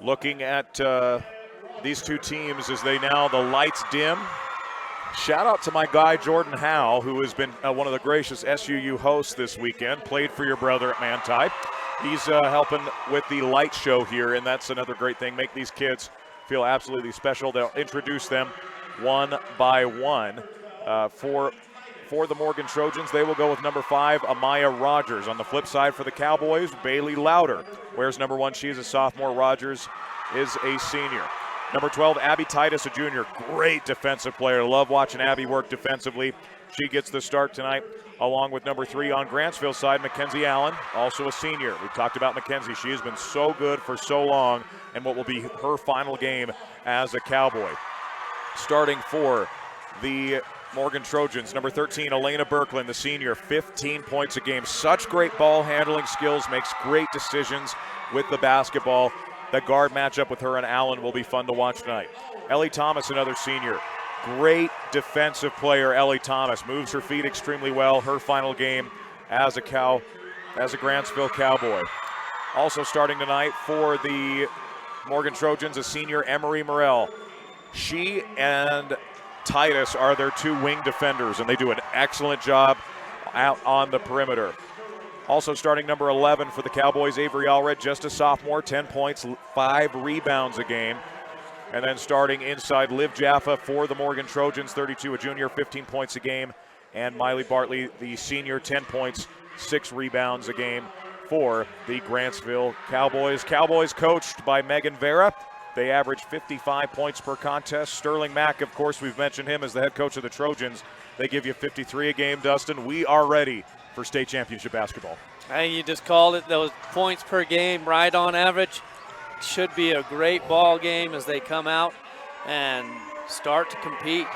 looking at these two teams as the lights dim. Shout out to my guy Jordan Howe, who has been one of the gracious SUU hosts this weekend, played for your brother at Manti. He's helping with the light show here, and that's another great thing. Make these kids feel absolutely special. They'll introduce them one by one. For the Morgan Trojans, they will go with number 5, Amaya Rogers. On the flip side for the Cowboys, Bailey Lauder wears number 1. She is a sophomore. Rogers is a senior. Number 12, Abby Titus, a junior. Great defensive player. Love watching Abby work defensively. She gets the start tonight, along with number 3 on Grantsville side, Mackenzie Allen, also a senior. We've talked about Mackenzie. She has been so good for so long, and what will be her final game as a Cowboy. Starting for the Morgan Trojans, number 13, Elena Birkland, the senior, 15 points a game. Such great ball handling skills, makes great decisions with the basketball. The guard matchup with her and Allen will be fun to watch tonight. Ellie Thomas, another senior. Great defensive player, Ellie Thomas. Moves her feet extremely well. Her final game as a Grantsville Cowboy. Also starting tonight for the Morgan Trojans, a senior, Emery Morrell. She and Titus are their 2 wing defenders, and they do an excellent job out on the perimeter. Also starting number 11 for the Cowboys, Avery Allred, just a sophomore, 10 points, 5 rebounds a game. And then starting inside, Liv Jaffa for the Morgan Trojans, 32, a junior, 15 points a game. And Miley Bartley, the senior, 10 points, 6 rebounds a game for the Grantsville Cowboys. Cowboys coached by Megan Vera. They average 55 points per contest. Sterling Mack, of course, we've mentioned him as the head coach of the Trojans. They give you 53 a game, Dustin. We are ready for state championship basketball. Hey, you just called it. Those points per game, right on average. Should be a great ball game as they come out and start to compete.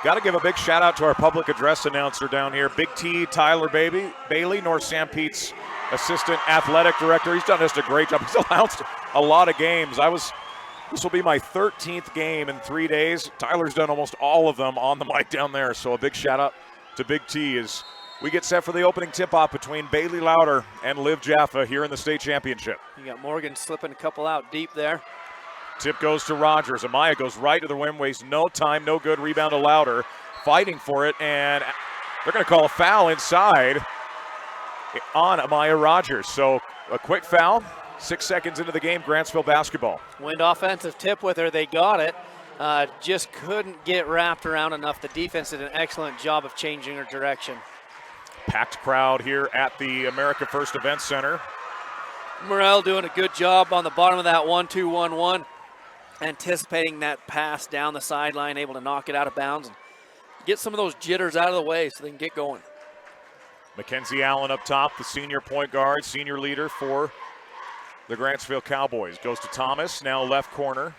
Got to give a big shout out to our public address announcer down here, Big T Tyler Bailey, North Sanpete's assistant athletic director. He's done just a great job. He's announced a lot of games. This will be my 13th game in 3 days. Tyler's done almost all of them on the mic down there. So a big shout out to Big T as we get set for the opening tip-off between Bailey Lauder and Liv Jaffa here in the state championship. You got Morgan slipping a couple out deep there. Tip goes to Rogers. Amaya goes right to the rim, wastes no time, no good. Rebound to Lauder, fighting for it, and they're going to call a foul inside on Amaya Rogers. So a quick foul, 6 seconds into the game, Grantsville basketball. Went offensive tip with her, they got it. Just couldn't get wrapped around enough. The defense did an excellent job of changing her direction. Packed crowd here at the America First Event Center. Morrell doing a good job on the bottom of that 1-2-1-1, anticipating that pass down the sideline, able to knock it out of bounds and get some of those jitters out of the way so they can get going. Mackenzie Allen up top, the senior point guard, senior leader for the Grantsville Cowboys. Goes to Thomas, now left corner.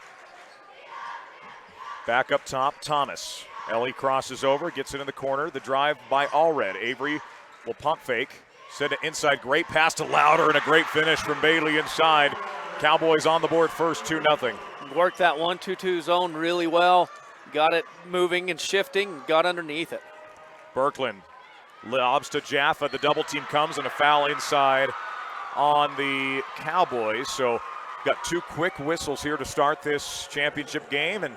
Back up top, Thomas. Ellie crosses over, gets it in the corner. The drive by Allred. Avery will pump fake. Send it inside. Great pass to Lauder and a great finish from Bailey inside. Cowboys on the board first, 2-0. Worked that 1-2-2 zone really well. Got it moving and shifting, got underneath it. Birkland lobs to Jaffa. The double team comes and a foul inside on the Cowboys. So got 2 quick whistles here to start this championship game, and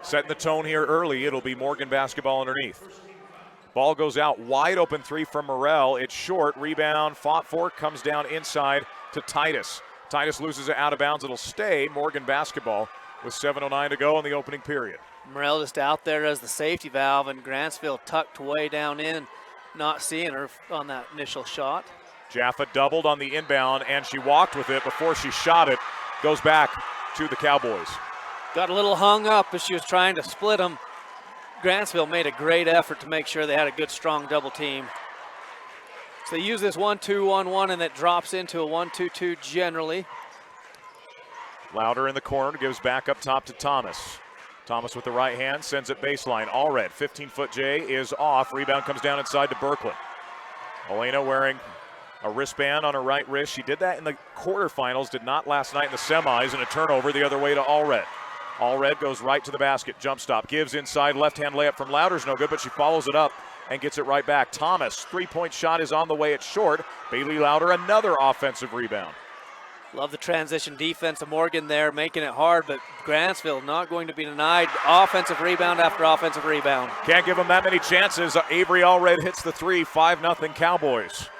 setting the tone here early, it'll be Morgan basketball underneath. Ball goes out, wide open 3 from Morrell. It's short, rebound, fought for, comes down inside to Titus. Titus loses it out of bounds. It'll stay Morgan basketball with 7:09 to go in the opening period. Morrell just out there as the safety valve, and Grantsville tucked way down in, not seeing her on that initial shot. Jaffa doubled on the inbound, and she walked with it before she shot it. Goes back to the Cowboys. Got a little hung up as she was trying to split them. Grantsville made a great effort to make sure they had a good, strong double team. So they use this 1-2-1-1, and it drops into a 1-2-2 generally. Lauder in the corner, gives back up top to Thomas. Thomas with the right hand, sends it baseline. Allred, 15-foot J is off. Rebound comes down inside to Birkland. Elena wearing a wristband on her right wrist. She did that in the quarterfinals, did not last night in the semis, and a turnover the other way to Allred. Allred goes right to the basket, jump stop, gives inside, left-hand layup from Lauder's no good, but she follows it up and gets it right back. Thomas, three-point shot is on the way, it's short. Bailey Lauder, another offensive rebound. Love the transition defense of Morgan there, making it hard, but Grantsville not going to be denied offensive rebound after offensive rebound. Can't give them that many chances. Avery Allred hits the three, 5-0 Cowboys.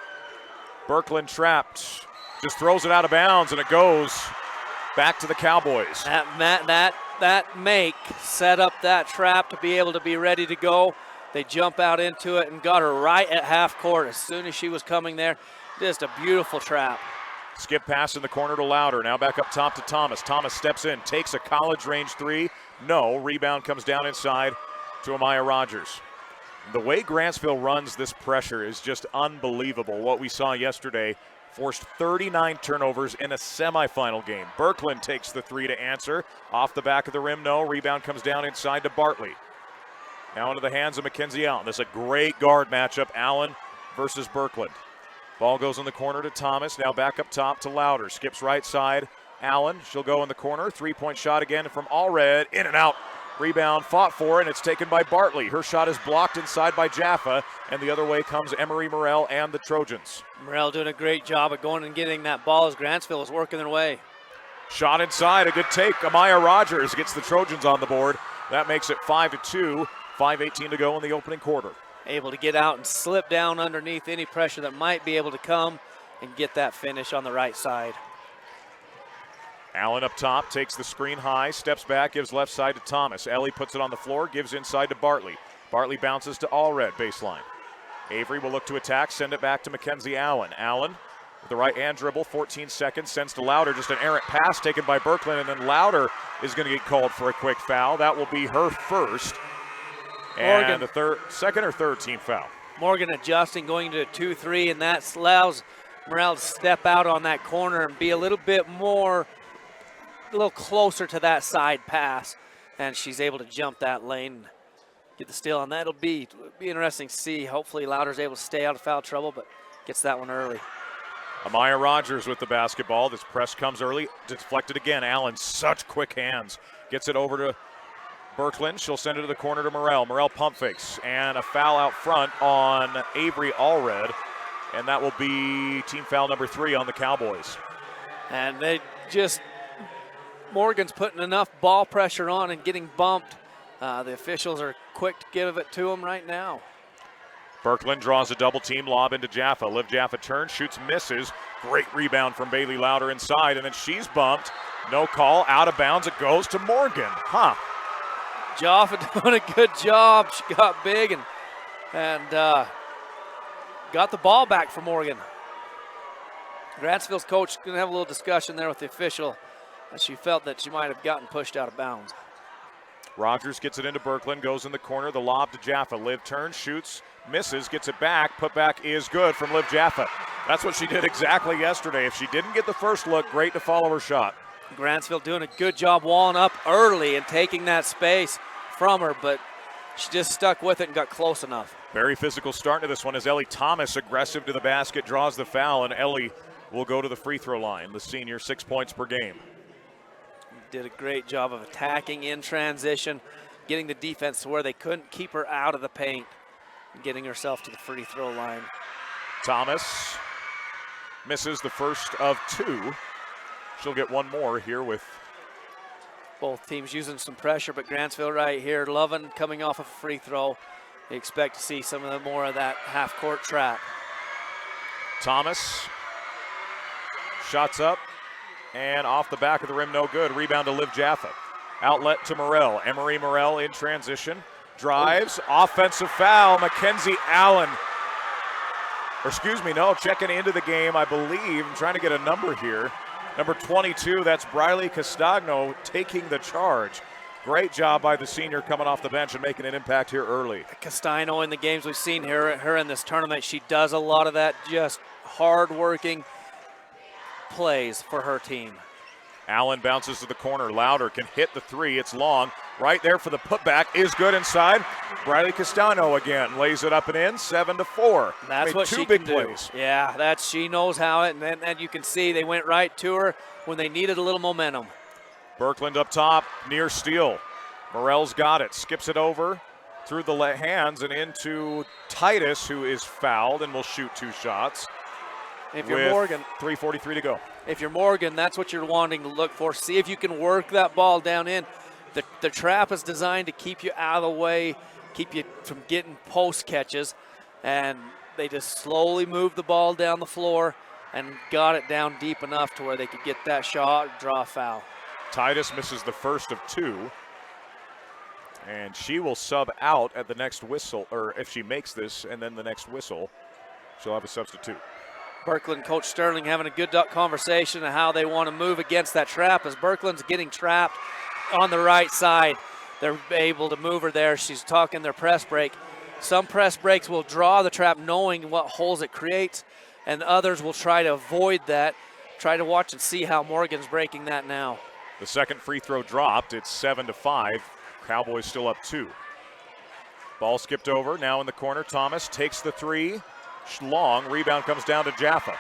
Birkeland trapped, just throws it out of bounds, and it goes back to the Cowboys. That make set up that trap to be able to be ready to go. They jump out into it and got her right at half court as soon as she was coming there. Just a beautiful trap. Skip pass in the corner to Louder. Now back up top to Thomas. Thomas steps in, takes a college range three. No. Rebound comes down inside to Amaya Rogers. The way Grantsville runs this pressure is just unbelievable. What we saw yesterday forced 39 turnovers in a semifinal game. Birkeland takes the three to answer. Off the back of the rim, no. Rebound comes down inside to Bartley. Now into the hands of Mackenzie Allen. This is a great guard matchup, Allen versus Birkeland. Ball goes in the corner to Thomas. Now back up top to Louder. Skips right side. Allen, she'll go in the corner. Three-point shot again from Allred. In and out. Rebound fought for, and it's taken by Bartley. Her shot is blocked inside by Jaffa, and the other way comes Emery Morrell and the Trojans. Morrell doing a great job of going and getting that ball as Grantsville is working their way. Shot inside, a good take. Amaya Rogers gets the Trojans on the board. That makes it 5-2, 5:18 to go in the opening quarter. Able to get out and slip down underneath any pressure that might be able to come and get that finish on the right side. Allen up top, takes the screen high, steps back, gives left side to Thomas. Ellie puts it on the floor, gives inside to Bartley. Bartley bounces to Allred, baseline. Avery will look to attack, send it back to Mackenzie Allen. Allen with the right hand dribble, 14 seconds, sends to Louder, just an errant pass taken by Birkeland, and then Louder is going to get called for a quick foul. That will be her first. And the second or third team foul. Morgan adjusting, going to a 2-3, and that allows Morrell to step out on that corner and be a little closer to that side pass. And she's able to jump that lane, get the steal on that. It'll be interesting to see. Hopefully Louder's able to stay out of foul trouble, but gets that one early. Amaya Rogers with the basketball. This press comes early, deflected again. Allen, such quick hands. Gets it over to Birkeland. She'll send it to the corner to Morrell. Morrell pump fakes, and a foul out front on Avery Allred, and that will be team foul number 3 on the Cowboys. And Morgan's putting enough ball pressure on and getting bumped. The officials are quick to give it to him right now. Birkeland draws a double team lob into Jaffa. Liv Jaffa turns, shoots, misses. Great rebound from Bailey Louder inside, and then she's bumped. No call, out of bounds. It goes to Morgan. Jaffa doing a good job. She got big and got the ball back for Morgan. Grantsville's coach going to have a little discussion there with the official as she felt that she might have gotten pushed out of bounds. Rogers gets it into Birkeland, goes in the corner, the lob to Jaffa. Liv turns, shoots, misses, gets it back. Putback is good from Liv Jaffa. That's what she did exactly yesterday. If she didn't get the first look, great to follow her shot. Grantsville doing a good job walling up early and taking that space from her, but she just stuck with it and got close enough. Very physical start to this one as Ellie Thomas, aggressive to the basket, draws the foul, and Ellie will go to the free throw line. The senior, 6 points per game. Did a great job of attacking in transition, getting the defense to where they couldn't keep her out of the paint, and getting herself to the free throw line. Thomas misses the first of 2. She'll get one more here with both teams using some pressure, but Grantsville right here, loving coming off of a free throw. They expect to see some of the more of that half-court trap. Thomas, shots up, and off the back of the rim, no good. Rebound to Liv Jaffa. Outlet to Morrell. Emery Morrell in transition. Drives, offensive foul, Mackenzie Allen. Checking into the game, I believe. I'm trying to get a number here. Number 22, that's Briley Castagno taking the charge. Great job by the senior coming off the bench and making an impact here early. Castagno in the games we've seen her in this tournament, she does a lot of that just hard-working plays for her team. Allen bounces to the corner. Louder can hit the three. It's long. Right there for the putback is good inside. Briley Castano again lays it up and in. 7-4. That's what she big can do. plays. Yeah, she knows how it. And then you can see they went right to her when they needed a little momentum. Birkeland up top, near steal. Morrell's got it. Skips it over through the hands and into Titus, who is fouled and will shoot 2 shots. If you're Morgan, 3:43 to go. if you're Morgan, that's what you're wanting to look for. See if you can work that ball down in. The trap is designed to keep you out of the way, keep you from getting post catches, and they just slowly moved the ball down the floor and got it down deep enough to where they could get that shot, draw a foul. Titus misses the first of 2. And she will sub out at the next whistle, or if she makes this and then the next whistle, she'll have a substitute. Birkeland Coach Sterling having a good conversation on how they want to move against that trap. As Birkeland's getting trapped on the right side, they're able to move her there. She's talking their press break. Some press breaks will draw the trap knowing what holes it creates, and others will try to avoid that, try to watch and see how Morgan's breaking that now. The second free throw dropped. It's 7-5. Cowboys still up 2. Ball skipped over. Now in the corner, Thomas takes the 3. Long. Rebound comes down to Jaffa.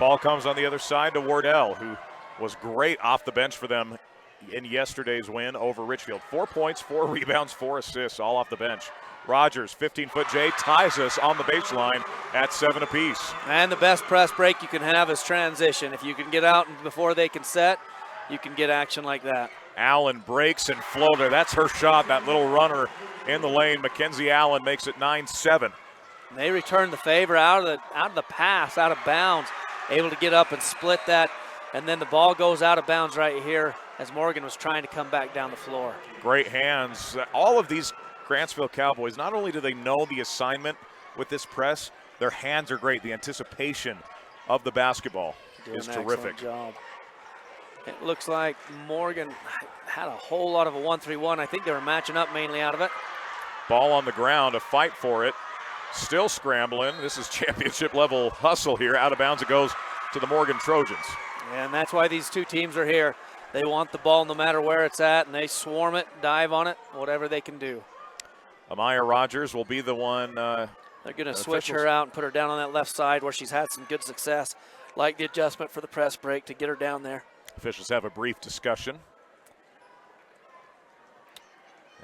Ball comes on the other side to Wardell, who was great off the bench for them in yesterday's win over Richfield. 4 points, 4 rebounds, 4 assists, all off the bench. Rogers, 15-foot J, ties us on the baseline at 7 apiece. And the best press break you can have is transition. If you can get out before they can set, you can get action like that. Allen breaks and floater. That's her shot, that little runner in the lane. Mackenzie Allen makes it 9-7. They return the favor out of the pass, out of bounds, able to get up and split that, and then the ball goes out of bounds right here as Morgan was trying to come back down the floor. Great hands. All of these Grantsville Cowboys, not only do they know the assignment with this press, their hands are great. The anticipation of the basketball is terrific. Job. It looks like Morgan had a whole lot of a 1-3-1. I think they were matching up mainly out of it. Ball on the ground, a fight for it. Still scrambling. This is championship level hustle here. Out of bounds it goes to the Morgan Trojans. And that's why these two teams are here. They want the ball no matter where it's at, and they swarm it, dive on it, whatever they can do. Amaya Rogers will be the one. They're going to switch her out and put her down on that left side where she's had some good success. Like the adjustment for the press break to get her down there. Officials have a brief discussion.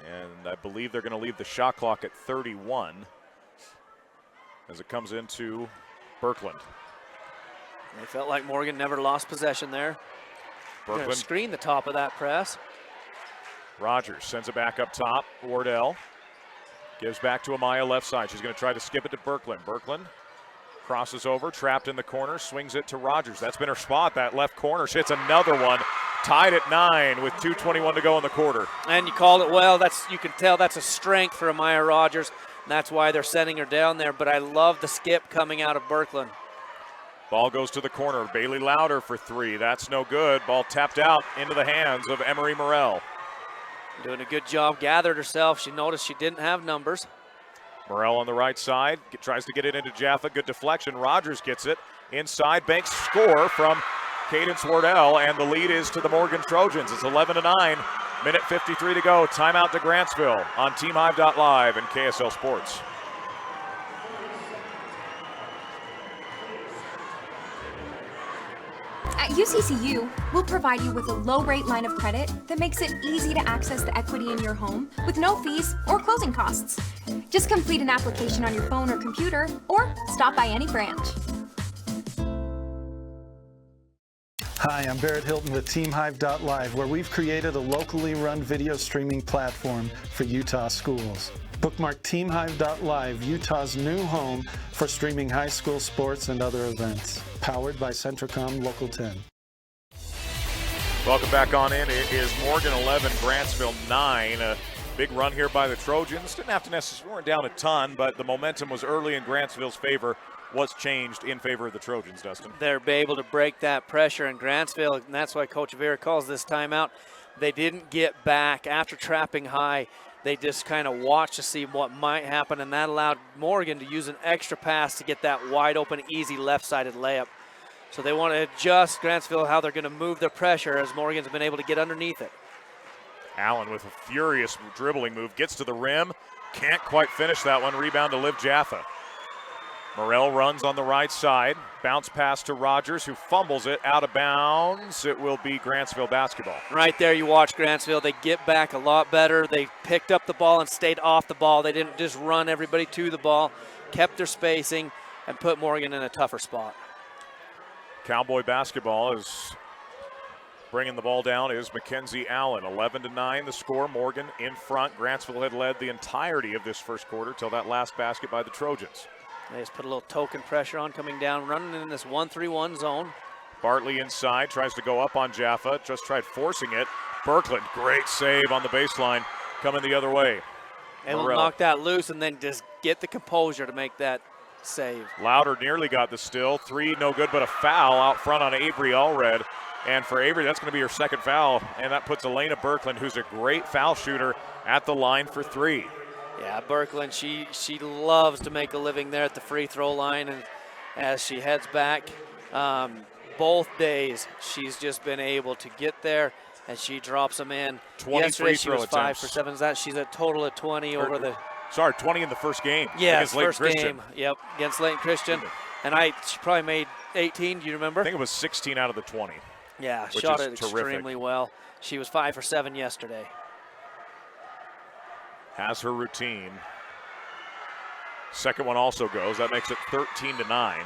And I believe they're going to leave the shot clock at 31 as it comes into Birkeland. They felt like Morgan never lost possession there. Birkeland screen the top of that press. Rogers sends it back up top. Wardell gives back to Amaya left side. She's going to try to skip it to Birkeland. Birkeland crosses over, trapped in the corner, swings it to Rogers. That's been her spot, that left corner. She hits another one. Tied at 9 with 2:21 to go in the quarter. And you called it well. You can tell that's a strength for Amaya Rogers. And that's why they're sending her down there. But I love the skip coming out of Birkeland. Ball goes to the corner. Bailey Louder for 3. That's no good. Ball tapped out into the hands of Emery Morrell. Doing a good job. Gathered herself. She noticed she didn't have numbers. Morrell on the right side. Tries to get it into Jaffa. Good deflection. Rogers gets it. Inside. Banks score from Cadence Wardell. And the lead is to the Morgan Trojans. It's 11-9. Minute 53 to go. Timeout to Grantsville on TeamHive.live and KSL Sports. At UCCU, we'll provide you with a low-rate line of credit that makes it easy to access the equity in your home with no fees or closing costs. Just complete an application on your phone or computer, or stop by any branch. Hi, I'm Barrett Hilton with TeamHive.live, where we've created a locally run video streaming platform for Utah schools. Bookmark TeamHive.live, Utah's new home for streaming high school sports and other events. Powered by Centricom Local 10. Welcome back on in. It is Morgan 11, Grantsville 9. A big run here by the Trojans. Didn't have to necessarily, weren't down a ton, but the momentum was early in Grantsville's favor. What's changed in favor of the Trojans, Dustin? They're able to break that pressure in Grantsville, and that's why Coach Vera calls this timeout. They didn't get back after trapping high. They just kind of watched to see what might happen, and that allowed Morgan to use an extra pass to get that wide open, easy left-sided layup. So they want to adjust Grantsville how they're going to move their pressure as Morgan's been able to get underneath it. Allen with a furious dribbling move, gets to the rim, can't quite finish that one. Rebound to Liv Jaffa. Morrell runs on the right side. Bounce pass to Rogers, who fumbles it out of bounds. It will be Grantsville basketball. Right there you watch Grantsville. They get back a lot better. They picked up the ball and stayed off the ball. They didn't just run everybody to the ball, kept their spacing, and put Morgan in a tougher spot. Cowboy basketball is bringing the ball down is Mackenzie Allen. 11-9 the score. Morgan in front. Grantsville had led the entirety of this first quarter till that last basket by the Trojans. They just put a little token pressure on coming down, running in this 1-3-1 zone. Bartley inside, tries to go up on Jaffa, just tried forcing it. Berkland, great save on the baseline, coming the other way. Able to knock that loose and then just get the composure to make that save. Louder nearly got the steal. 3, no good, but a foul out front on Avery Allred. And for Avery, that's going to be her second foul, and that puts Elena Berkland, who's a great foul shooter, at the line for 3. Yeah, Berkland, she loves to make a living there at the free throw line, and as she heads back, both days she's just been able to get there, and she drops them in. 20 Yesterday free she throw was 5 attempts. for 7. That she's a total of 20 over the. Sorry, 20 in the first game. Yeah, against Layton first Christian. game. Yep, against Layton Christian, and she probably made 18. Do you remember? I think it was 16 out of the 20. Yeah, which shot is it terrific. extremely well. She was 5 for 7 yesterday. Has her routine. Second one also goes. That makes it 13-9.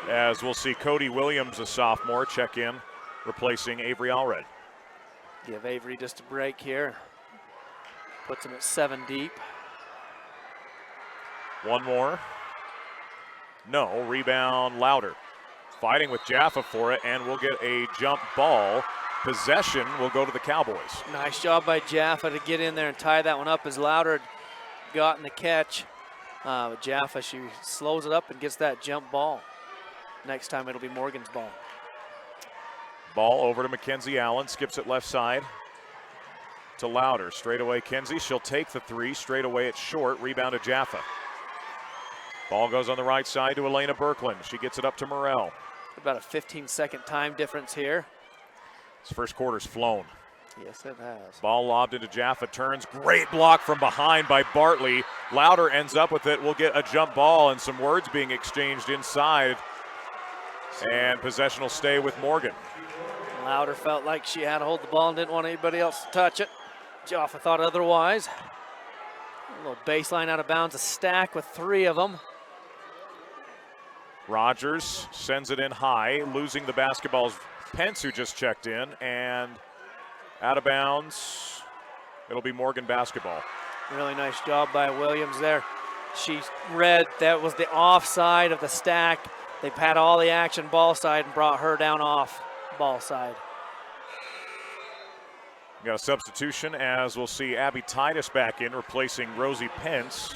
As we'll see Cody Williams, a sophomore, check in, replacing Avery Allred. Give Avery just a break here. Puts him at 7 deep. One more. No, rebound Louder. Fighting with Jaffa for it, and we'll get a jump ball. Possession will go to the Cowboys. Nice job by Jaffa to get in there and tie that one up as Louder had gotten the catch. Jaffa, she slows it up and gets that jump ball. Next time it'll be Morgan's ball. Ball over to Mackenzie Allen, skips it left side to Louder. Straight away Kenzie, she'll take the 3. Straight away it's short, rebound to Jaffa. Ball goes on the right side to Elena Berkland. She gets it up to Morrell. About a 15-second time difference here. This first quarter's flown. Yes, it has. Ball lobbed into Jaffa, turns. Great block from behind by Bartley. Louder ends up with it. We'll get a jump ball and some words being exchanged inside. And possession will stay with Morgan. Louder felt like she had to hold the ball and didn't want anybody else to touch it. Jaffa thought otherwise. A little baseline out of bounds, a stack with 3 of them. Rogers sends it in high, losing the basketball's Pence, who just checked in, and out of bounds. It'll be Morgan basketball. Really nice job by Williams there. She read that was the offside of the stack. They've had all the action ball side and brought her down off ball side. We got a substitution as we'll see Abby Titus back in, replacing Rosie Pence.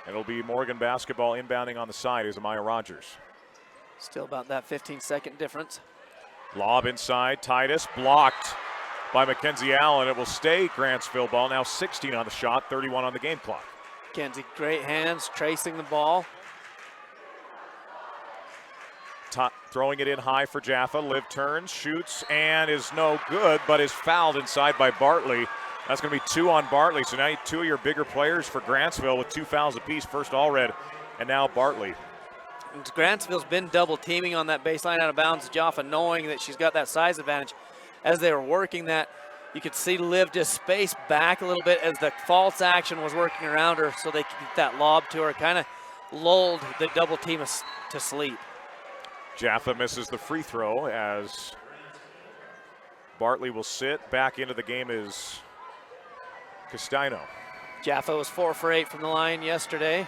It'll be Morgan basketball inbounding on the side is Amaya Rogers. Still about that 15-second difference. Lob inside, Titus blocked by Mackenzie Allen. It will stay Grantsville ball, now 16 on the shot, 31 on the game clock. Kenzie, great hands, tracing the ball. Throwing it in high for Jaffa. Liv turns, shoots, and is no good, but is fouled inside by Bartley. That's going to be 2 on Bartley. So now 2 of your bigger players for Grantsville with 2 fouls apiece. First Allred, and now Bartley. Grantsville's been double teaming on that baseline out of bounds. Jaffa, knowing that she's got that size advantage. As they were working that, you could see Liv just space back a little bit as the false action was working around her so they could get that lob to her. Kind of lulled the double team to sleep. Jaffa misses the free throw as Bartley will sit. Back into the game is Castino. Jaffa was 4 for 8 from the line yesterday.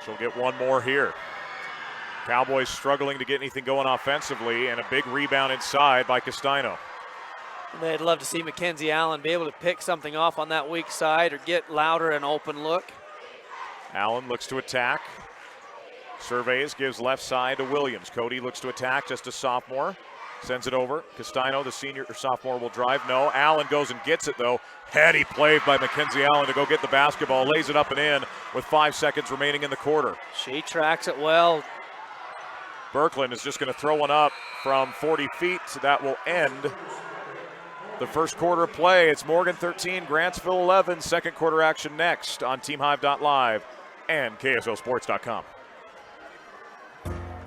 She'll get one more here. Cowboys struggling to get anything going offensively, and a big rebound inside by Castino. They'd love to see Mackenzie Allen be able to pick something off on that weak side or get Louder an open look. Allen looks to attack. Surveys, gives left side to Williams. Cody looks to attack, just a sophomore. Sends it over. Castino, the senior or sophomore, will drive. No. Allen goes and gets it, though. Heady play by Mackenzie Allen to go get the basketball. Lays it up and in with 5 seconds remaining in the quarter. She tracks it well. Berkland is just going to throw one up from 40 feet. So that will end the first quarter of play. It's Morgan 13, Grantsville 11. Second quarter action next on TeamHive.live and KSLSports.com.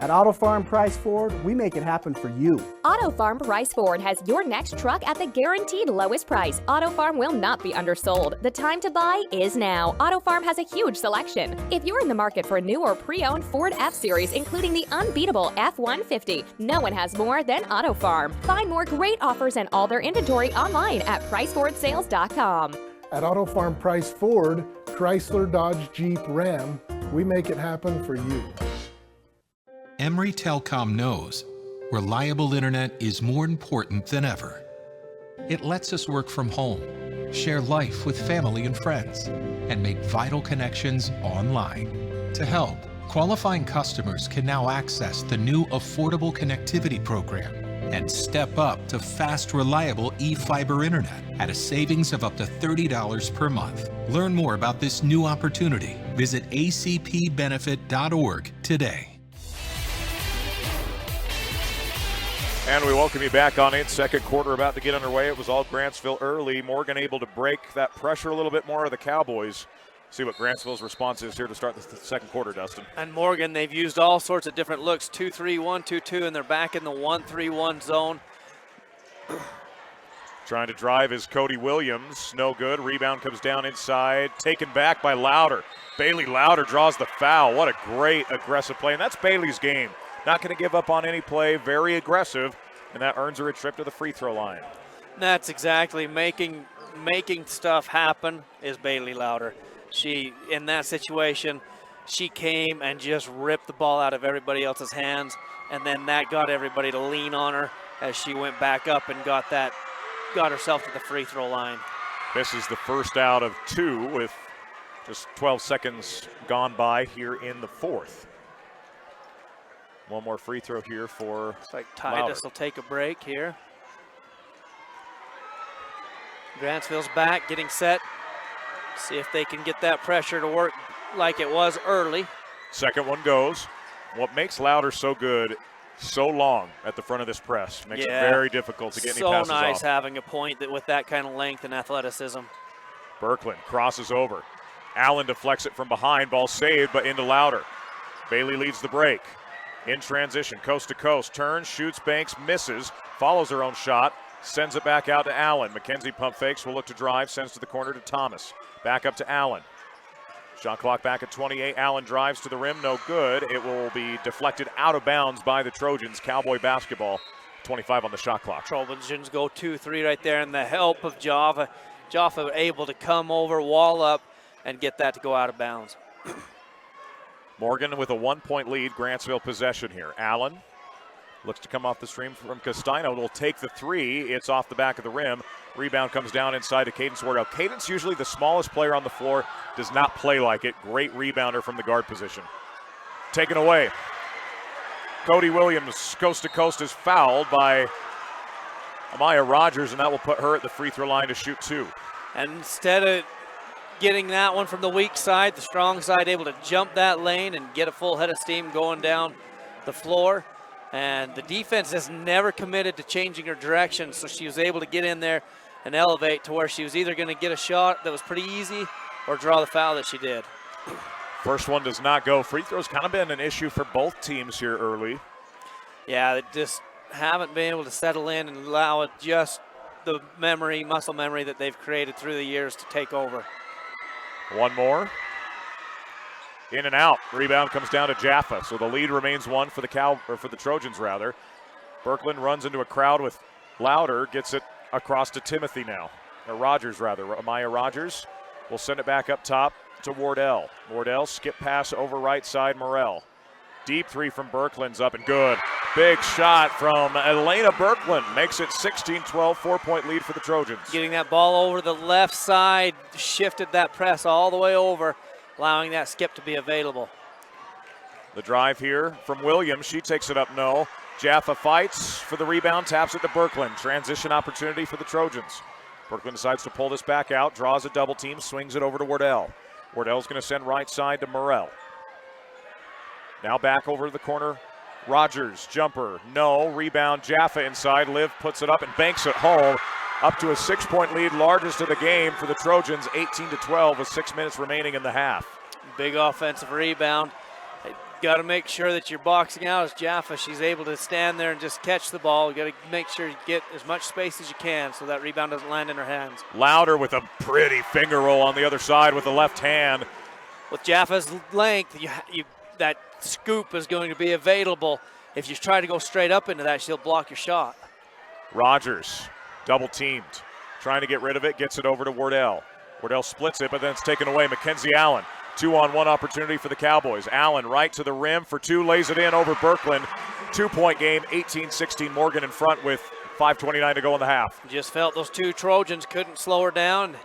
At Auto Farm Price Ford, we make it happen for you. Auto Farm Price Ford has your next truck at the guaranteed lowest price. Auto Farm will not be undersold. The time to buy is now. Auto Farm has a huge selection. If you're in the market for a new or pre-owned Ford F-Series, including the unbeatable F-150, no one has more than Auto Farm. Find more great offers and all their inventory online at PriceFordSales.com. At Auto Farm Price Ford, Chrysler, Dodge, Jeep, Ram, we make it happen for you. Emory Telecom knows reliable internet is more important than ever. It lets us work from home, share life with family and friends, and make vital connections online. To help, qualifying customers can now access the new Affordable Connectivity Program and step up to fast, reliable e-fiber internet at a savings of up to $30 per month. Learn more about this new opportunity. Visit acpbenefit.org today. And we welcome you back on in. Second quarter about to get underway. It was all Grantsville early. Morgan able to break that pressure a little bit more of the Cowboys. See what Grantsville's response is here to start the second quarter, Dustin. And Morgan, they've used all sorts of different looks, 2-3, 1-2-2, and they're back in the 1-3-1 zone. Trying to drive is Cody Williams. No good. Rebound comes down inside. Taken back by Louder. Bailey Louder draws the foul. What a great aggressive play. And that's Bailey's game. Not going to give up on any play. Very aggressive. And that earns her a trip to the free throw line. That's exactly making stuff happen is Bailey Louder. She, in that situation, she came and just ripped the ball out of everybody else's hands, and then that got everybody to lean on her as she went back up and got herself to the free throw line. This is the first out of two with just 12 seconds gone by here in the fourth. One more free throw here for Looks like Titus will take a break here. Grantsville's back, getting set. See if they can get that pressure to work like it was early. Second one goes. What makes Louder so good, so long at the front of this press, makes it very difficult to get any passes off. So nice having a point with that kind of length and athleticism. Birkland crosses over. Allen deflects it from behind. Ball saved, but into Louder. Bailey leads the break. In transition, coast to coast. Turns, shoots, banks, misses. Follows her own shot. Sends it back out to Allen. McKenzie pump fakes, will look to drive. Sends to the corner to Thomas. Back up to Allen. Shot clock back at 28. Allen drives to the rim. No good. It will be deflected out of bounds by the Trojans. Cowboy basketball. 25 on the shot clock. Trojans go 2-3 right there, and the help of Jaffa. Jaffa able to come over, wall up, and get that to go out of bounds. Morgan with a 1-point lead. Grantsville possession here. Allen looks to come off the stream from Castino. Will take the three. It's off the back of the rim. Rebound comes down inside to Cadence Wardell. Cadence, usually the smallest player on the floor, does not play like it. Great rebounder from the guard position. Taken away. Cody Williams, coast to coast, is fouled by Amaya Rogers, and that will put her at the free throw line to shoot two. And instead of getting that one from the weak side, the strong side able to jump that lane and get a full head of steam going down the floor. And the defense has never committed to changing her direction, so she was able to get in there and elevate to where she was either going to get a shot that was pretty easy or draw the foul that she did. First one does not go. Free throws kind of been an issue for both teams here early. Yeah, they just haven't been able to settle in and allow it just the muscle memory that they've created through the years to take over. One more. In and out. Rebound comes down to Jaffa. So the lead remains one for the Trojans rather. Birkland runs into a crowd with Louder, gets it across to Timothy now. Or Rogers rather. Amaya Rogers will send it back up top to Wardell. Wardell skip pass over right side Morrell. Deep three from Birkland's up and good. Big shot from Elena Birkland. Makes it 16-12, 4-point lead for the Trojans. Getting that ball over the left side, shifted that press all the way over, allowing that skip to be available. The drive here from Williams. She takes it up, no. Jaffa fights for the rebound, taps it to Birkland. Transition opportunity for the Trojans. Birkland decides to pull this back out, draws a double team, swings it over to Wardell. Wardell's going to send right side to Morrell. Now back over to the corner. Rogers, jumper, no. Rebound, Jaffa inside. Liv puts it up and banks it home. Up to a 6-point lead, largest of the game for the Trojans, 18-12 with 6 minutes remaining in the half. Big offensive rebound. got to make sure that you're boxing out as Jaffa. She's able to stand there and just catch the ball. You got to make sure you get as much space as you can so that rebound doesn't land in her hands. Louder with a pretty finger roll on the other side with the left hand. With Jaffa's length, that scoop is going to be available. If you try to go straight up into that, she'll block your shot. Rogers, double teamed, trying to get rid of it, gets it over to Wardell. Wardell splits it, but then it's taken away. Mackenzie Allen, 2-on-1 opportunity for the Cowboys. Allen right to the rim for two, lays it in over Birkeland. 2-point game, 18-16, Morgan in front with 5:29 to go in the half. Just felt those two Trojans couldn't slow her down.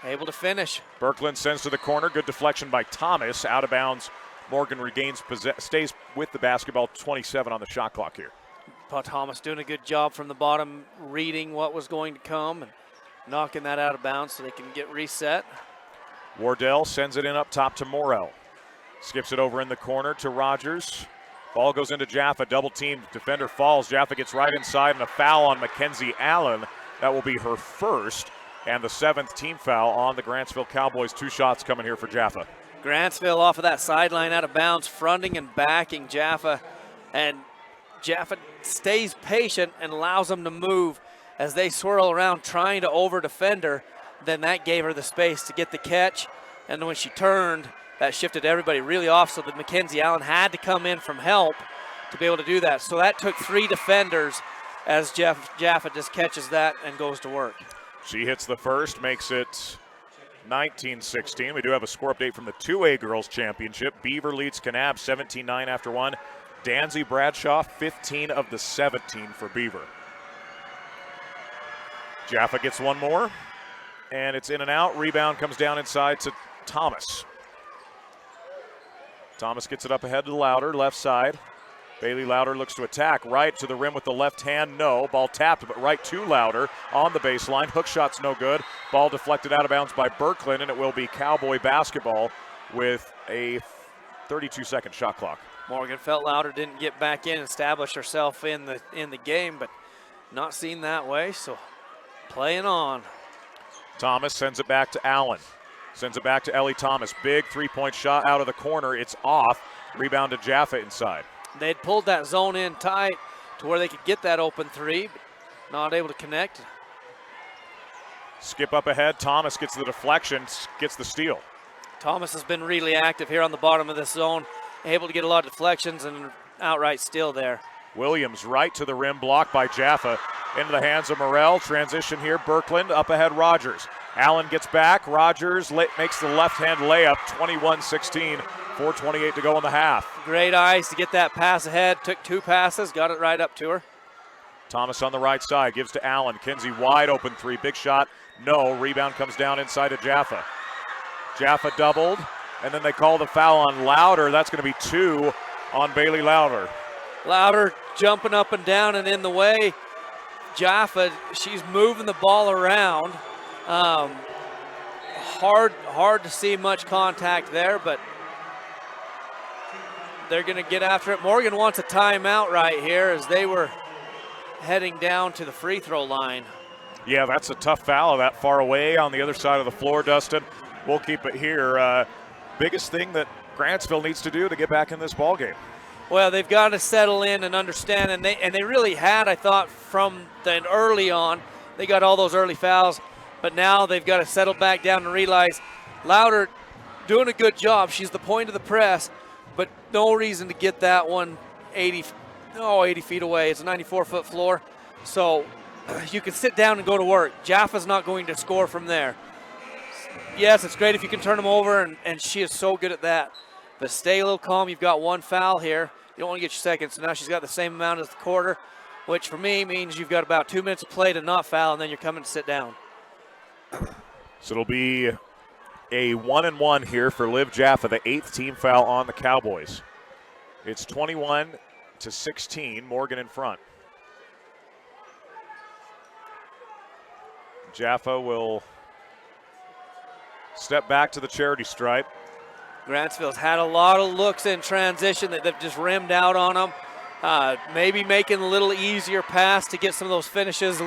Able to finish. Birkeland sends to the corner, good deflection by Thomas, out of bounds. Morgan regains, stays with the basketball, 27 on the shot clock here. Paul Thomas doing a good job from the bottom, reading what was going to come and knocking that out of bounds so they can get reset. Wardell sends it in up top to Morrell. Skips it over in the corner to Rogers. Ball goes into Jaffa, double teamed, defender falls. Jaffa gets right inside and a foul on Mackenzie Allen. That will be her first and the 7th team foul on the Grantsville Cowboys. 2 shots coming here for Jaffa. Grantsville off of that sideline out of bounds, fronting and backing Jaffa. And Jaffa stays patient and allows them to move as they swirl around trying to over-defend her. Then that gave her the space to get the catch. And when she turned, that shifted everybody really off so that Mackenzie Allen had to come in from help to be able to do that. So that took 3 defenders as Jaffa just catches that and goes to work. She hits the first, makes it 19-16. We do have a score update from the 2A Girls Championship. Beaver leads Kanab 17-9 after 1. Danzy Bradshaw, 15 of the 17 for Beaver. Jaffa gets one more, and it's in and out. Rebound comes down inside to Thomas. Thomas gets it up ahead to Louder, left side. Bailey Louder looks to attack, right to the rim with the left hand, no. Ball tapped, but right to Louder on the baseline. Hook shot's no good. Ball deflected out of bounds by Birkeland, and it will be Cowboy basketball with a 32-second shot clock. Morgan felt Louder didn't get back in, establish herself in the game, but not seen that way, so playing on. Thomas sends it back to Allen. Sends it back to Ellie Thomas. Big three-point shot out of the corner. It's off. Rebound to Jaffa inside. They'd pulled that zone in tight to where they could get that open three, but not able to connect. Skip up ahead. Thomas gets the deflection, gets the steal. Thomas has been really active here on the bottom of this zone, able to get a lot of deflections and outright steal there. Williams right to the rim, blocked by Jaffa. Into the hands of Morrell. Transition here. Birkeland up ahead. Rogers. Allen gets back. Rogers makes the left-hand layup. 21-16. 4:28 to go in the half. Great eyes to get that pass ahead. Took 2 passes. Got it right up to her. Thomas on the right side. Gives to Allen. Kinsey wide open 3. Big shot. No. Rebound comes down inside of Jaffa. Jaffa doubled. And then they call the foul on Louder. That's going to be 2 on Bailey Louder. Louder jumping up and down and in the way. Jaffa, she's moving the ball around. Hard to see much contact there, but they're going to get after it. Morgan wants a timeout right here as they were heading down to the free throw line. Yeah, that's a tough foul that far away on the other side of the floor, Dustin. We'll keep it here. Biggest thing that Grantsville needs to do to get back in this ball game. Well, they've got to settle in and understand, and they really had, I thought, from the early on. They got all those early fouls, but now they've got to settle back down and realize Louder doing a good job. She's the point of the press, but no reason to get that one 80 feet away. It's a 94-foot floor, so you can sit down and go to work. Jaffa's not going to score from there. Yes, it's great if you can turn them over, and she is so good at that. But stay a little calm. You've got 1 foul here. You don't want to get your second, so now she's got the same amount as the quarter, which for me means you've got about 2 minutes of play to not foul, and then you're coming to sit down. So it'll be a 1-and-1 here for Liv Jaffa, the 8th team foul on the Cowboys. It's 21-16, Morgan in front. Jaffa will step back to the charity stripe. Grantsville's had a lot of looks in transition that they've just rimmed out on them. Maybe making a little easier pass to get some of those finishes,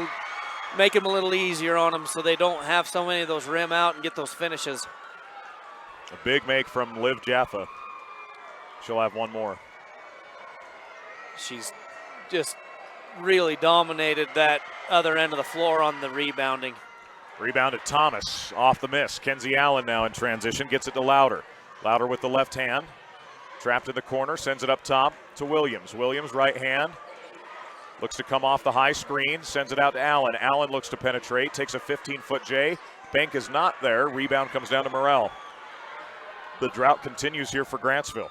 make them a little easier on them so they don't have so many of those rim out and get those finishes. A big make from Liv Jaffa. She'll have one more. She's just really dominated that other end of the floor on the rebounding. Rebounded Thomas off the miss. Kenzie Allen now in transition, gets it to Louder. Louder with the left hand. Trapped in the corner, sends it up top to Williams. Williams, right hand. Looks to come off the high screen, sends it out to Allen. Allen looks to penetrate, takes a 15-foot J. Bank is not there. Rebound comes down to Morrell. The drought continues here for Grantsville.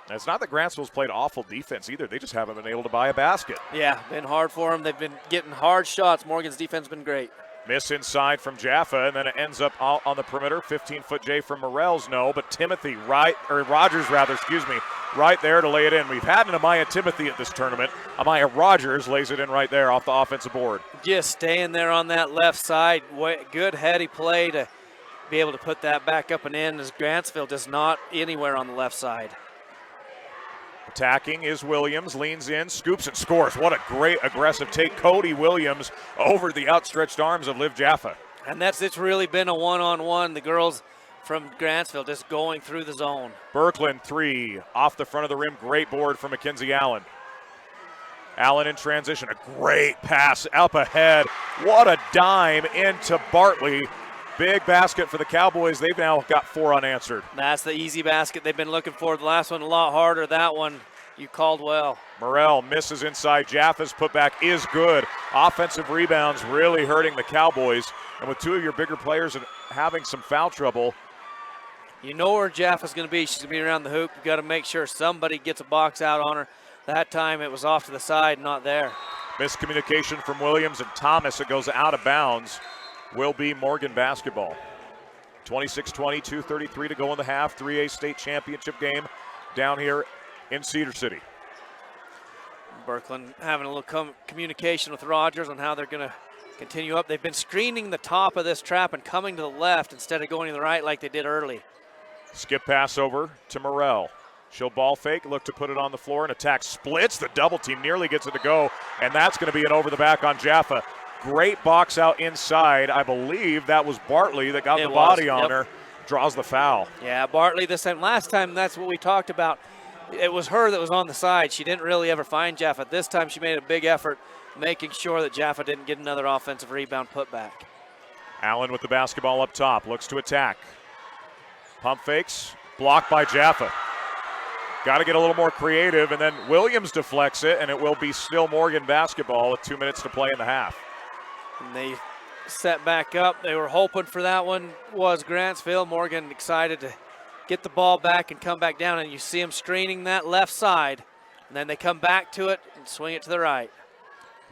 And it's not that Grantsville's played awful defense either. They just haven't been able to buy a basket. Yeah, been hard for them. They've been getting hard shots. Morgan's defense has been great. Miss inside from Jaffa, and then it ends up on the perimeter. 15-foot J from Morrell's no, but Rogers right there to lay it in. We've had an Amaya Timothy at this tournament. Amaya Rogers lays it in right there off the offensive board. Just staying there on that left side. Good heady play to be able to put that back up and in, as Grantsville does not anywhere on the left side. Attacking is Williams, leans in, scoops and scores. What a great aggressive take. Cody Williams over the outstretched arms of Liv Jaffa. And it's really been a one-on-one. The girls from Grantsville just going through the zone. Birkeland 3 off the front of the rim. Great board from Mackenzie Allen. Allen in transition. A great pass up ahead. What a dime into Bartley. Big basket for the Cowboys. They've now got 4 unanswered. That's the easy basket they've been looking for. The last one a lot harder. That one you called well. Morrell misses inside. Jaffa's putback is good. Offensive rebounds really hurting the Cowboys. And with 2 of your bigger players having some foul trouble. You know where Jaffa's going to be. She's going to be around the hoop. You've got to make sure somebody gets a box out on her. That time it was off to the side, not there. Miscommunication from Williams and Thomas. It goes out of bounds. Will be Morgan basketball. 26-20, 2:33 to go in the half. 3A state championship game down here in Cedar City. Birkeland having a little communication with Rogers on how they're going to continue up. They've been screening the top of this trap and coming to the left instead of going to the right like they did early. Skip pass over to Morrell. She'll ball fake, look to put it on the floor, and attack splits. The double team nearly gets it to go, and that's going to be an over the back on Jaffa. Great box out inside. I believe that was Bartley that got the body on her. Draws the foul. Yeah, Bartley this time. Last time, that's what we talked about. It was her that was on the side. She didn't really ever find Jaffa. This time she made a big effort making sure that Jaffa didn't get another offensive rebound put back. Allen with the basketball up top. Looks to attack. Pump fakes. Blocked by Jaffa. Got to get a little more creative, and then Williams deflects it, and it will be still Morgan basketball with 2 minutes to play in the half. And they set back up. They were hoping for that one was Grantsville. Morgan excited to get the ball back and come back down, and you see them screening that left side. And then they come back to it and swing it to the right.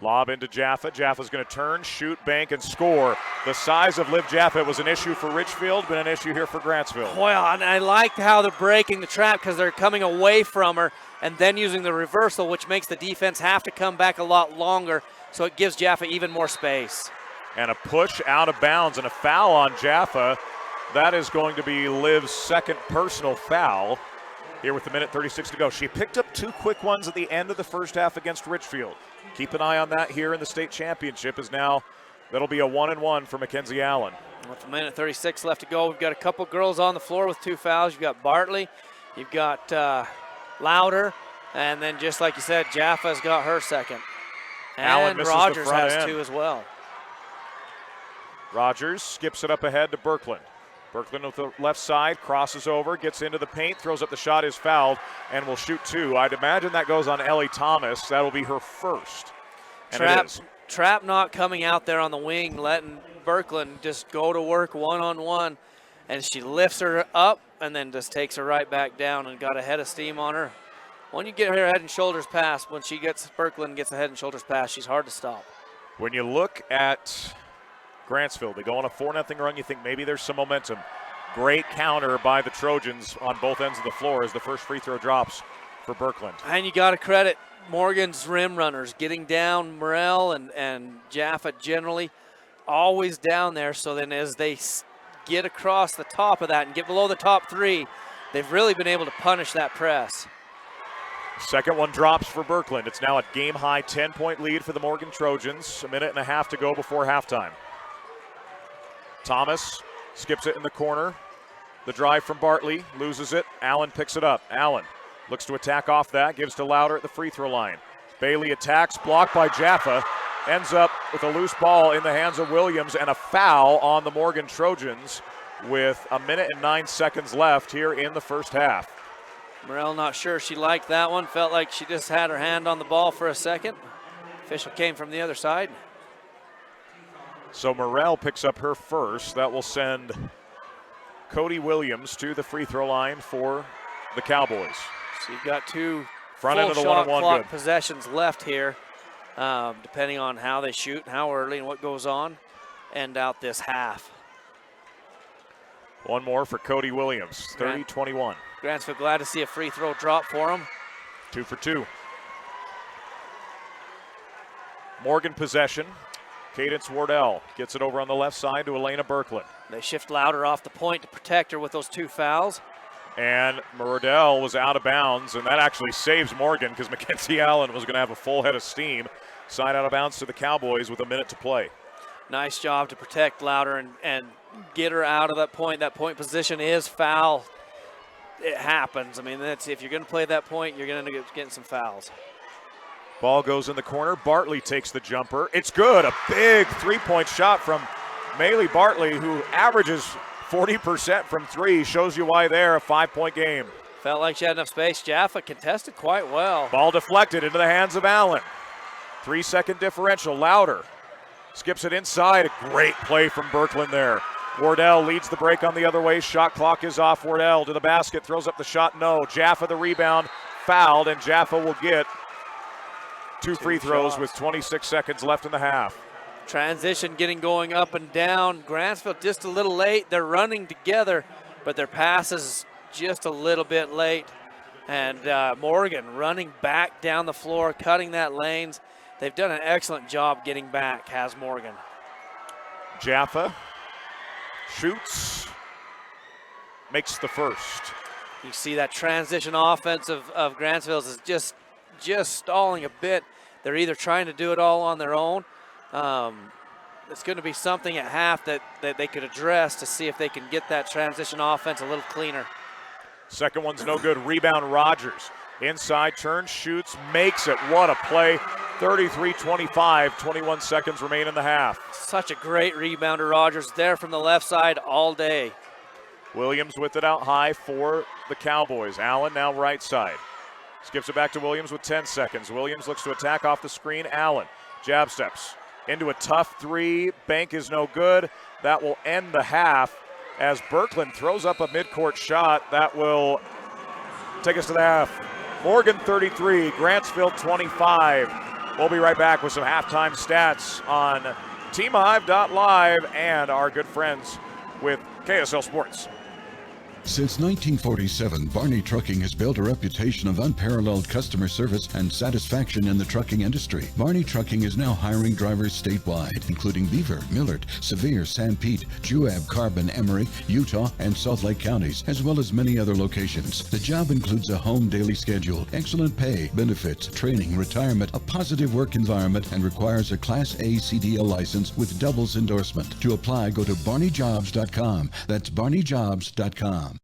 Lob into Jaffa. Jaffa's going to turn, shoot, bank, and score. The size of Liv Jaffa was an issue for Richfield, but an issue here for Grantsville. Well, and I liked how they're breaking the trap because they're coming away from her and then using the reversal, which makes the defense have to come back a lot longer, so it gives Jaffa even more space. And a push out of bounds and a foul on Jaffa. That is going to be Liv's second personal foul here with 1:36 to go. She picked up 2 quick ones at the end of the first half against Richfield. Keep an eye on that here in the state championship, as now that'll be a 1-and-1 for Mackenzie Allen. With 1:36 left to go, we've got a couple girls on the floor with 2 fouls. You've got Bartley, you've got Louder, and then just like you said, Jaffa's got her second. And Rogers has 2 as well. Rogers skips it up ahead to Birkeland. Birkeland with the left side, crosses over, gets into the paint, throws up the shot, is fouled, and will shoot 2. I'd imagine that goes on Ellie Thomas. That'll be her first. And Trap not coming out there on the wing, letting Birkeland just go to work one-on-one, and she lifts her up and then just takes her right back down and got a head of steam on her. When you get her head and shoulders pass, when Birkeland gets a head and shoulders pass, she's hard to stop. When you look at Grantsville, they go on a 4-0 run. You think maybe there's some momentum. Great counter by the Trojans on both ends of the floor as the first free throw drops for Birkeland. And you got to credit Morgan's rim runners getting down. Morrell and Jaffa generally always down there. So then as they get across the top of that and get below the top 3, they've really been able to punish that press. Second one drops for Birkeland. It's now a game-high 10-point lead for the Morgan Trojans. 1.5 minutes to go before halftime. Thomas skips it in the corner. The drive from Bartley, loses it. Allen picks it up. Allen Looks to attack off that, gives to Louder at the free throw line. Bailey attacks, blocked by Jaffa. Ends up with a loose ball in the hands of Williams and a foul on the Morgan Trojans with 1 minute and 9 seconds left here in the first half. Morrell not sure she liked that one. Felt like she just had her hand on the ball for a second. Official came from the other side. So Morrell picks up her first. That will send Cody Williams to the free throw line for the Cowboys. So you've got two front end of the shot 1-on-1 clock good. possessions left here, depending on how they shoot and how early and what goes on. End out this half. One more for Cody Williams, 30-21. Grantsville glad to see a free throw drop for him. 2 for 2. Morgan possession. Cadence Wardell gets it over on the left side to Elena Birkland. They shift Louder off the point to protect her with those 2 fouls. And Wardell was out of bounds, and that actually saves Morgan because Mackenzie Allen was going to have a full head of steam. Side out of bounds to the Cowboys with a minute to play. Nice job to protect Louder and get her out of that point. That point position is foul. It happens. I mean, if you're going to play that point, you're going to end up getting some fouls. Ball goes in the corner. Bartley takes the jumper. It's good. A big three-point shot from Maylee Bartley, who averages 40% from 3. Shows you why there, a 5-point game. Felt like she had enough space. Jaffa contested quite well. Ball deflected into the hands of Allen. 3-second differential. Louder skips it inside. A great play from Birkland there. Wardell leads the break on the other way. Shot clock is off. Wardell to the basket. Throws up the shot. No. Jaffa the rebound. Fouled, and Jaffa will get two free throws shots with 26 seconds left in the half. Transition getting going up and down. Grantsville just a little late. They're running together, but their pass is just a little bit late. And Morgan running back down the floor, cutting that lanes. They've done an excellent job getting back, has Morgan. Jaffa shoots, makes the first. You see that transition offense of Grantsville's is just stalling a bit. They're either trying to do it all on their own. It's going to be something at half that they could address to see if they can get that transition offense a little cleaner. Second one's no good. Rebound Rogers. Inside, turns, shoots, makes it. What a play. 33-25, 21 seconds remain in the half. Such a great rebounder, Rogers, there from the left side all day. Williams with it out high for the Cowboys. Allen now right side. Skips it back to Williams with 10 seconds. Williams looks to attack off the screen. Allen, jab steps into a tough 3. Bank is no good. That will end the half as Birkland throws up a midcourt shot. That will take us to the half. Morgan 33, Grantsville 25. We'll be right back with some halftime stats on TeamHive.live and our good friends with KSL Sports. Since 1947, Barney Trucking has built a reputation of unparalleled customer service and satisfaction in the trucking industry. Barney Trucking is now hiring drivers statewide, including Beaver, Millard, Sevier, San Pete, Juab, Carbon, Emery, Utah, and Salt Lake counties, as well as many other locations. The job includes a home daily schedule, excellent pay, benefits, training, retirement, a positive work environment, and requires a Class A CDL license with doubles endorsement. To apply, go to barneyjobs.com. That's barneyjobs.com.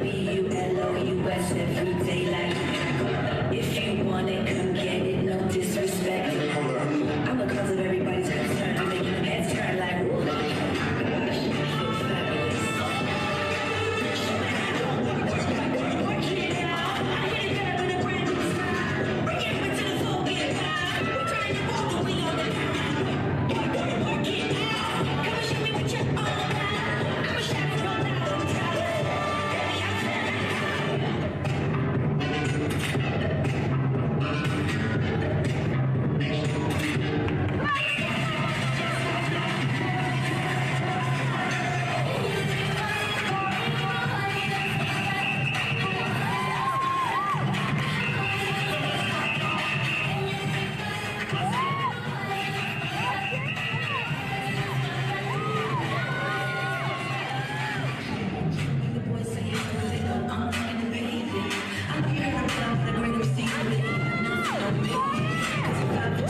B-U-L-O-U-S every day like if you want it, come get it, no disrespect. I'm the cause of everybody's concern. I'm making the heads turn like, ooh, gosh, so fabulous. Work it out. I get it better with a brand new smile. Bring it to the floor, get it wild. We're trying to walk the wheel on the ground. Work it out. Come and show me what you're all about. I'm a chef from now on time. Baby, I'm the boys say they know I'm fucking the baby. I'm here around the great receiver. Nothing on me. 'Cause if I put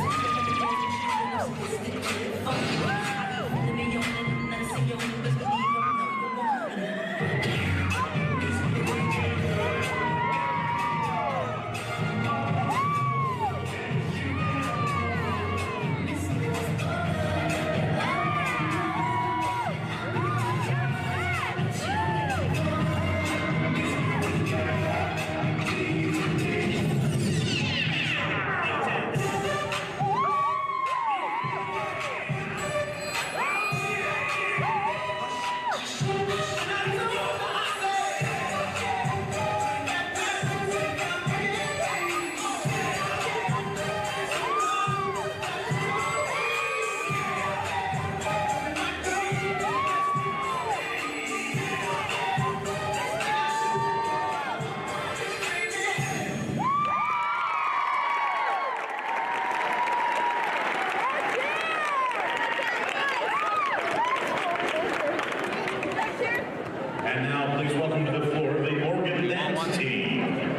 And now, please welcome to the floor the organ dance team.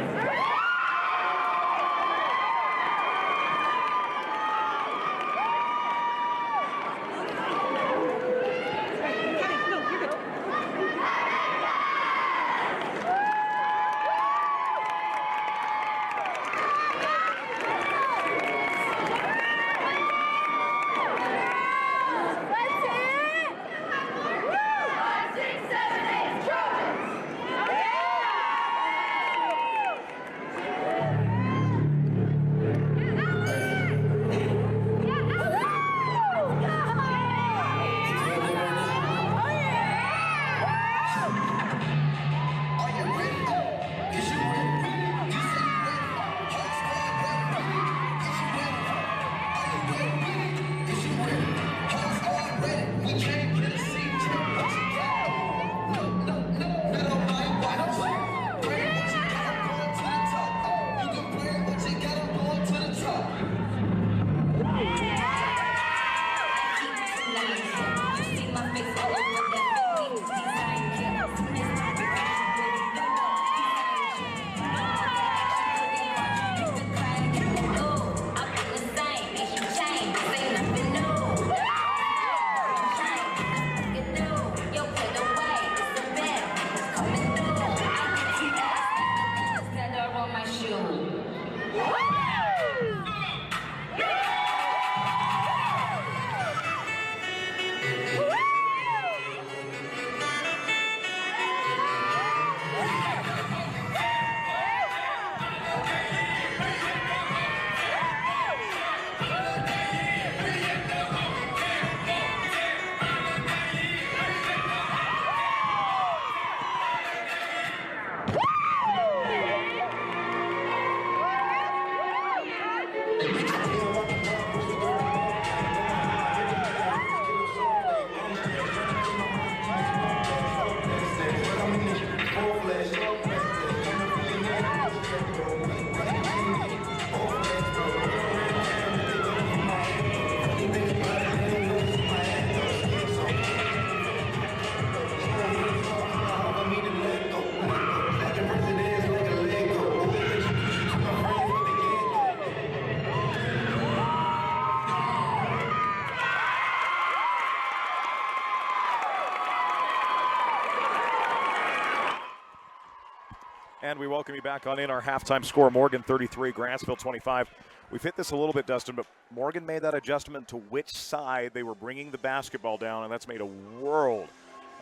And we welcome you back on in our halftime score. Morgan 33, Grantsville 25. We've hit this a little bit, Dustin, but Morgan made that adjustment to which side they were bringing the basketball down, and that's made a world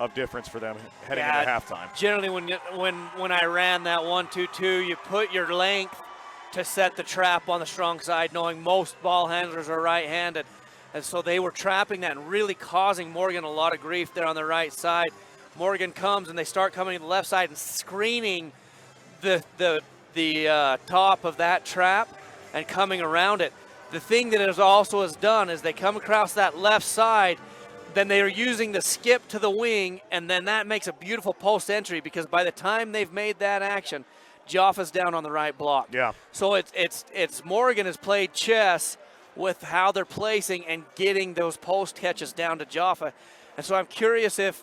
of difference for them heading into halftime. Generally, when I ran that 1-2-2, you put your length to set the trap on the strong side, knowing most ball handlers are right-handed. And so they were trapping that and really causing Morgan a lot of grief there on the right side. Morgan comes and they start coming to the left side and screening the top of that trap and coming around it. The thing that it also has done is they come across that left side, then they are using the skip to the wing, and then that makes a beautiful post entry because by the time they've made that action, Jaffa's down on the right block. Yeah. So it's Morgan has played chess with how they're placing and getting those post catches down to Jaffa. And so I'm curious if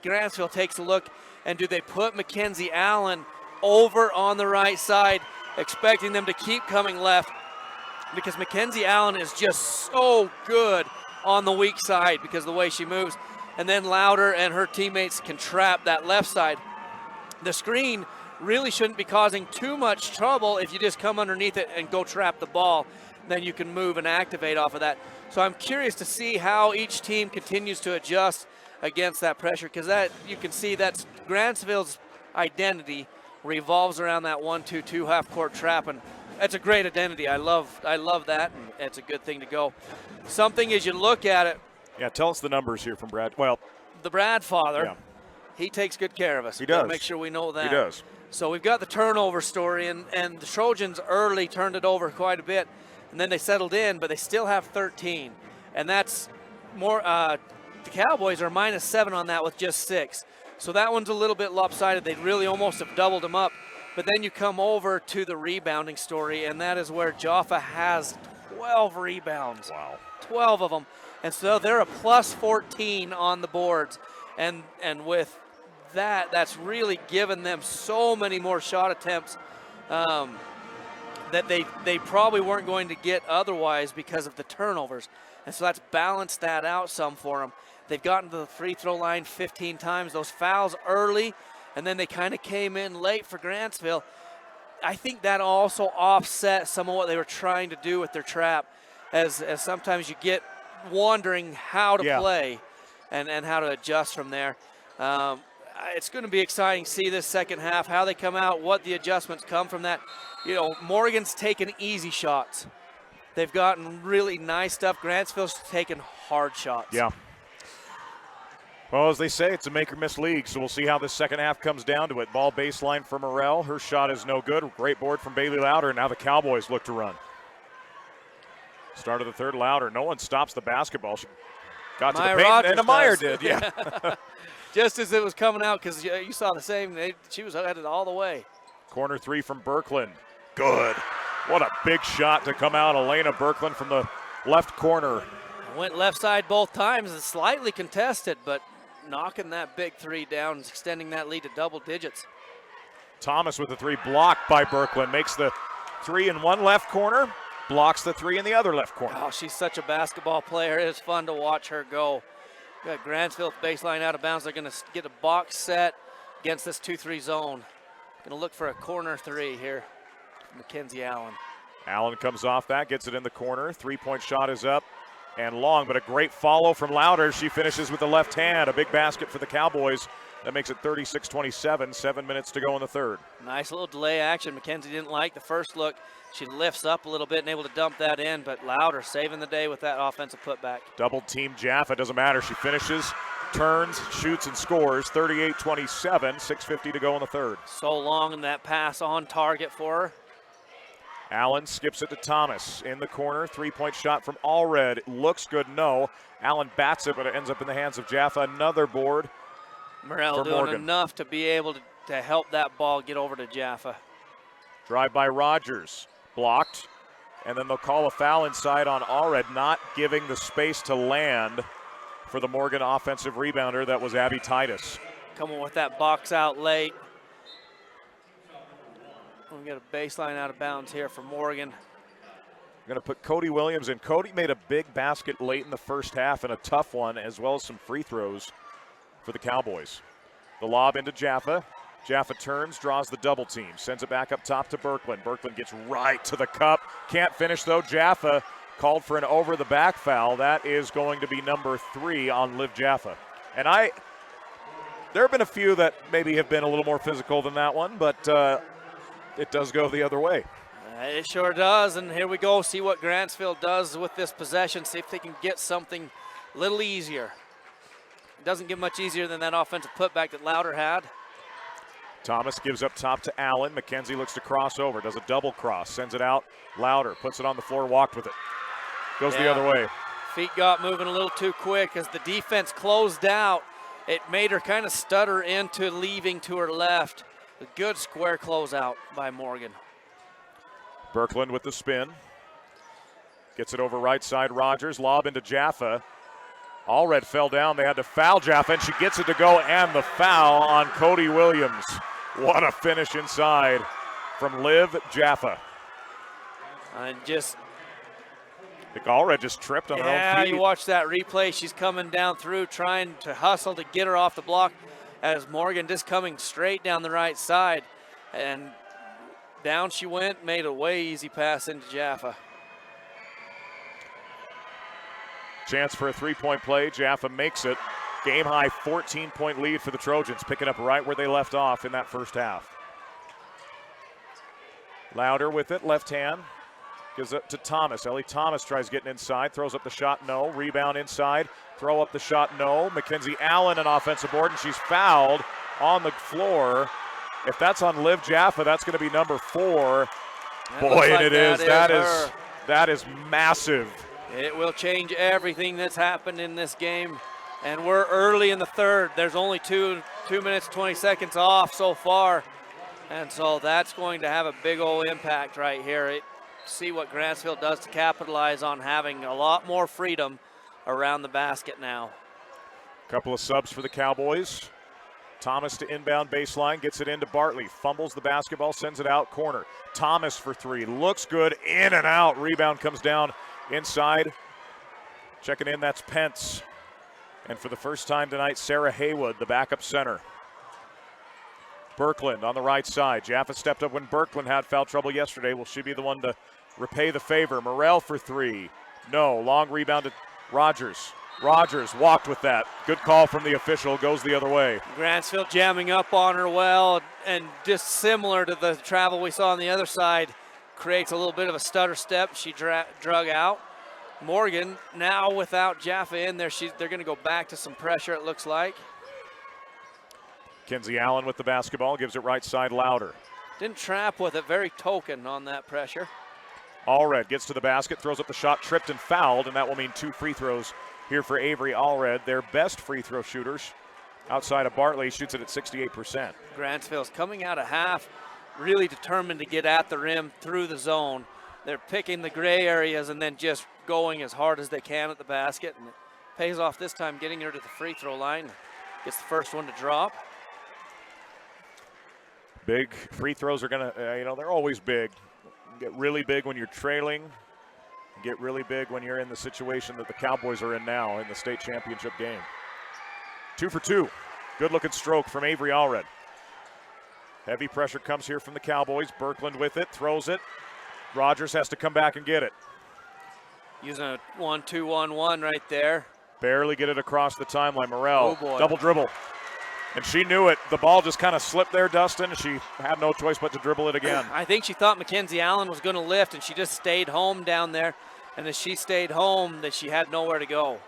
Grantsville takes a look and do they put Mackenzie Allen over on the right side, expecting them to keep coming left, because Mackenzie Allen is just so good on the weak side because of the way she moves. And then Louder and her teammates can trap that left side. The screen really shouldn't be causing too much trouble if you just come underneath it and go trap the ball. Then you can move and activate off of that. So I'm curious to see how each team continues to adjust against that pressure, because that you can see that's Grantsville's identity revolves around that 1-2-2 half-court trap, and that's a great identity. I love that, and it's a good thing to go. Something as you look at it. Yeah, tell us the numbers here from Brad. Well, the Brad father, he takes good care of us. He does. Make sure we know that. He does. So we've got the turnover story, and the Trojans early turned it over quite a bit, and then they settled in, but they still have 13, and that's more. The Cowboys are -7 on that with just 6. So that one's a little bit lopsided. They really almost have doubled them up. But then you come over to the rebounding story, and that is where Jaffa has 12 rebounds. Wow. 12 of them. And so they're a +14 on the boards. And with that, that's really given them so many more shot attempts that they probably weren't going to get otherwise because of the turnovers. And so that's balanced that out some for them. They've gotten to the free throw line 15 times. Those fouls early, and then they kind of came in late for Grantsville. I think that also offset some of what they were trying to do with their trap, as sometimes you get wondering how to play and how to adjust from there. It's going to be exciting to see this second half, how they come out, what the adjustments come from that. You know, Morgan's taken easy shots. They've gotten really nice stuff. Grantsville's taken hard shots. Yeah. Well, as they say, it's a make-or-miss league, so we'll see how this second half comes down to it. Ball baseline for Morrell. Her shot is no good. Great board from Bailey Louder. Now the Cowboys look to run. Start of the third, Louder. No one stops the basketball. She got Maya to the paint, Rogers and Meyer does. did, yeah. Just as it was coming out, because you saw the same. She was headed all the way. Corner three from Birkeland. Good. What a big shot to come out. Elena Birkeland from the left corner. Went left side both times and slightly contested, but knocking that big three down, extending that lead to double digits. Thomas with the three, blocked by Birkeland. Makes the three in one left corner, blocks the three in the other left corner. Oh, she's such a basketball player. It's fun to watch her go. Got Grantsville baseline out of bounds. They're going to get a box set against this 2-3 zone. Going to look for a corner three here. Mackenzie Allen. Allen comes off that, gets it in the corner. Three-point shot is up and long, but a great follow from Louder. She finishes with the left hand. A big basket for the Cowboys. That makes it 36-27, 7 minutes to go in the third. Nice little delay action. Mackenzie didn't like the first look. She lifts up a little bit and able to dump that in, but Louder saving the day with that offensive putback. Double team Jaffa, doesn't matter. She finishes, turns, shoots, and scores. 38-27, 6:50 to go in the third. So long in that pass on target for her. Allen skips it to Thomas in the corner. Three-point shot from Allred. Looks good, no. Allen bats it, but it ends up in the hands of Jaffa. Another board Morrell for doing Morgan. enough to be able to help that ball get over to Jaffa. Drive by Rogers. Blocked. And then they'll call a foul inside on Allred, not giving the space to land for the Morgan offensive rebounder. That was Abby Titus. Coming with that box out late. We got a baseline out of bounds here for Morgan. Going to put Cody Williams in. Cody made a big basket late in the first half and a tough one, as well as some free throws for the Cowboys. The lob into Jaffa. Jaffa turns, draws the double team, sends it back up top to Birkland. Birkland gets right to the cup. Can't finish, though. Jaffa called for an over-the-back foul. That is going to be number 3 on Liv Jaffa. And there have been a few that maybe have been a little more physical than that one, but it does go the other way. It sure does, and here we go. See what Grantsville does with this possession. See if they can get something a little easier. It doesn't get much easier than that offensive putback that Louder had. Thomas gives up top to Allen. McKenzie looks to cross over, does a double cross, sends it out. Louder puts it on the floor, walked with it. Goes the other way. Feet got moving a little too quick as the defense closed out. It made her kind of stutter into leaving to her left. A good square closeout by Morgan. Birkland with the spin. Gets it over right side, Rogers. Lob into Jaffa. Allred fell down. They had to foul Jaffa, and she gets it to go, and the foul on Cody Williams. What a finish inside from Liv Jaffa. And just I think Allred just tripped on her own feet. You watch that replay. She's coming down through, trying to hustle to get her off the block as Morgan just coming straight down the right side. And down she went, made a way easy pass into Jaffa. Chance for a three-point play. Jaffa makes it. Game-high 14-point lead for the Trojans, picking up right where they left off in that first half. Louder with it, left hand. Gives it to Thomas. Ellie Thomas tries getting inside, throws up the shot, no. Rebound inside, throw up the shot, no. Mackenzie Allen an offensive board, and she's fouled on the floor. If that's on Liv Jaffa, that's going to be number 4. Boy, and it is. That is massive. It will change everything that's happened in this game. And we're early in the third. There's only 2 minutes, 20 seconds off so far. And so that's going to have a big old impact right here. See what Grantsville does to capitalize on having a lot more freedom around the basket now. Couple of subs for the Cowboys. Thomas to inbound baseline, gets it into Bartley. Fumbles the basketball, sends it out corner. Thomas for 3, looks good, in and out. Rebound comes down inside. Checking in, that's Pence. And for the first time tonight, Sarah Haywood, the backup center. Birkland on the right side. Jaffa stepped up when Birkland had foul trouble yesterday. Will she be the one to repay the favor? Morrell for 3. No. Long rebound to Rogers. Rogers walked with that. Good call from the official. Goes the other way. Grantsville jamming up on her well, and just similar to the travel we saw on the other side, creates a little bit of a stutter step. She drug out. Morgan now without Jaffa in there, they're going to go back to some pressure, it looks like. Kenzie Allen with the basketball, gives it right side Louder. Didn't trap with it, very token on that pressure. Allred gets to the basket, throws up the shot, tripped and fouled, and that will mean 2 free throws here for Avery Allred. Their best free throw shooters outside of Bartley, shoots it at 68%. Grantsville's coming out of half, really determined to get at the rim through the zone. They're picking the gray areas and then just going as hard as they can at the basket, and it pays off this time, getting her to the free throw line. Gets the first one to drop. Big free throws are going to, they're always big. Get really big when you're trailing. Get really big when you're in the situation that the Cowboys are in now in the state championship game. 2 for 2. Good looking stroke from Avery Allred. Heavy pressure comes here from the Cowboys. Birkland with it, throws it. Rogers has to come back and get it. Using a 1-2-1-1 right there. Barely get it across the timeline. Morrell, oh boy. Double dribble. And she knew it. The ball just kind of slipped there, Dustin. She had no choice but to dribble it again. I think she thought Mackenzie Allen was going to lift, and she just stayed home down there. And as she stayed home, that she had nowhere to go.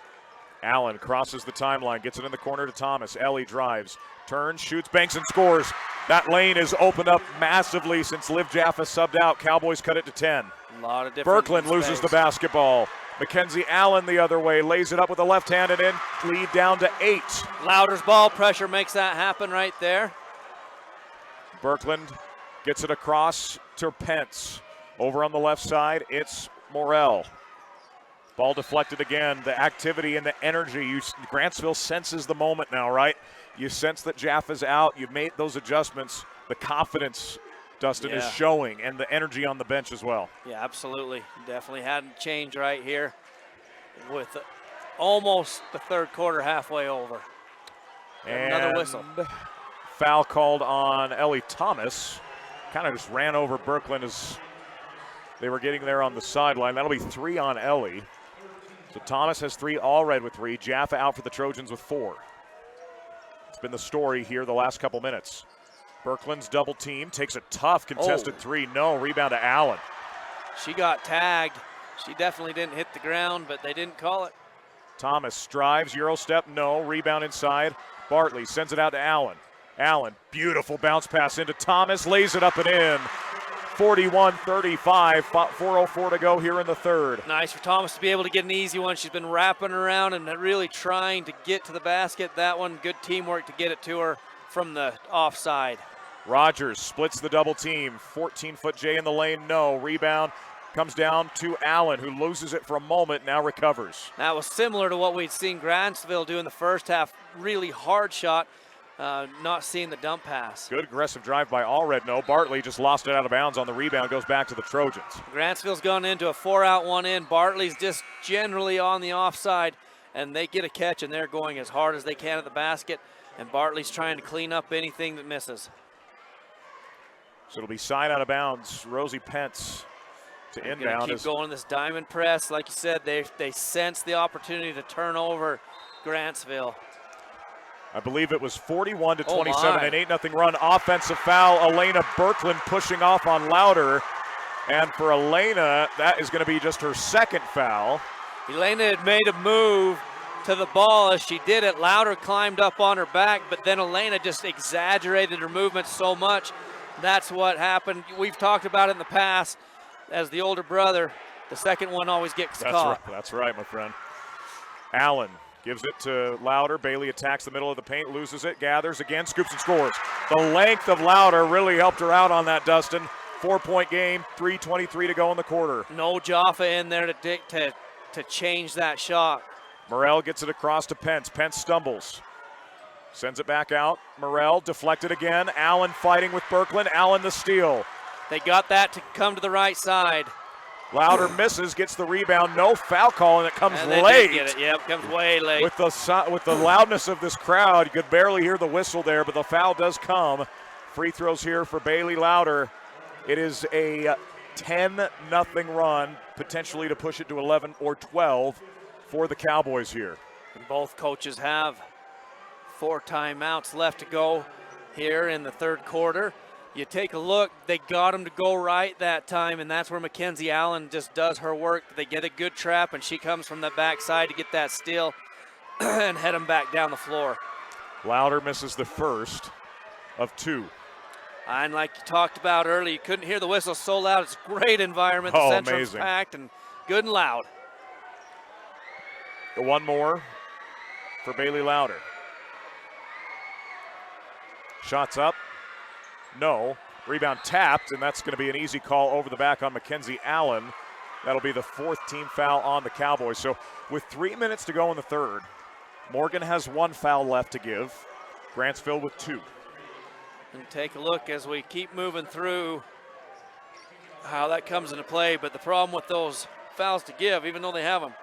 Allen crosses the timeline, gets it in the corner to Thomas. Ellie drives, turns, shoots, banks, and scores. That lane is opened up massively since Liv Jaffa subbed out. Cowboys cut it to 10. A lot of different Birkland loses the basketball. Mackenzie Allen the other way, lays it up with the left hand and in, lead down to 8. Louder's ball pressure makes that happen right there. Birkland gets it across to Pence. Over on the left side, it's Morrell. Ball deflected again. The activity and the energy. Grantsville senses the moment now, right? You sense that Jaffa's out. You've made those adjustments. The confidence, Dustin, is showing, and the energy on the bench as well. Yeah, absolutely. Definitely hadn't changed right here with almost the third quarter halfway over. And another whistle. Foul called on Ellie Thomas. Kind of just ran over Birkeland as they were getting there on the sideline. That'll be 3 on Ellie. So Thomas has 3, Allred with 3. Jaffa out for the Trojans with 4. It's been the story here the last couple minutes. Birkeland's double team takes a tough contested 3. No, rebound to Allen. She got tagged. She definitely didn't hit the ground, but they didn't call it. Thomas drives, Euro step, no. Rebound inside. Bartley sends it out to Allen. Allen, beautiful bounce pass into Thomas, lays it up and in. 41-35, 4:04 to go here in the third. Nice for Thomas to be able to get an easy one. She's been wrapping around and really trying to get to the basket. That one, good teamwork to get it to her from the offside. Rogers splits the double team. 14-foot J in the lane, no. Rebound comes down to Allen, who loses it for a moment, now recovers. That was similar to what we'd seen Grantsville do in the first half. Really hard shot. Not seeing the dump pass. Good aggressive drive by Allred. No, Bartley just lost it out of bounds on the rebound, goes back to the Trojans. Grantsville's gone into a 4-out, 1-in. Bartley's just generally on the offside, and they get a catch, and they're going as hard as they can at the basket, and Bartley's trying to clean up anything that misses. So it'll be side out of bounds. Rosie Pence to inbound. Keep going this diamond press. Like you said, they sense the opportunity to turn over Grantsville. I believe it was 41-27, an 8-0 run. Offensive foul, Elena Birkeland pushing off on Louder. And for Elena, that is going to be just her second foul. Elena had made a move to the ball. As she did it, Louder climbed up on her back, but then Elena just exaggerated her movement so much. That's what happened. We've talked about it in the past. As the older brother, the second one always gets caught. Right, that's right, my friend. Allen gives it to Louder. Bailey attacks the middle of the paint, loses it, gathers again, scoops and scores. The length of Louder really helped her out on that, Dustin. 4-point game, 3:23 to go in the quarter. No Jaffa in there to change that shot. Morrell gets it across to Pence. Pence stumbles. Sends it back out. Morrell deflected again. Allen fighting with Birkeland. Allen the steal. They got that to come to the right side. Louder misses, gets the rebound. No foul call, and it comes and they late. Did get it. Yep, comes way late. With the loudness of this crowd, you could barely hear the whistle there, but the foul does come. Free throws here for Bailey Louder. It is a 10-0 run, potentially to push it to 11 or 12 for the Cowboys here. And both coaches have 4 timeouts left to go here in the third quarter. You take a look, they got him to go right that time, and that's where Mackenzie Allen just does her work. They get a good trap, and she comes from the backside to get that steal and head him back down the floor. Louder misses the first of 2. And like you talked about earlier, you couldn't hear the whistle so loud. It's a great environment. The centrum's packed and good and loud. One more for Bailey Louder. Shots up. No. Rebound tapped, and that's going to be an easy call over the back on Mackenzie Allen. That'll be the 4th team foul on the Cowboys. So with 3 minutes to go in the third, Morgan has 1 foul left to give. Grantsville with 2. And take a look as we keep moving through how that comes into play. But the problem with those fouls to give, even though they have them,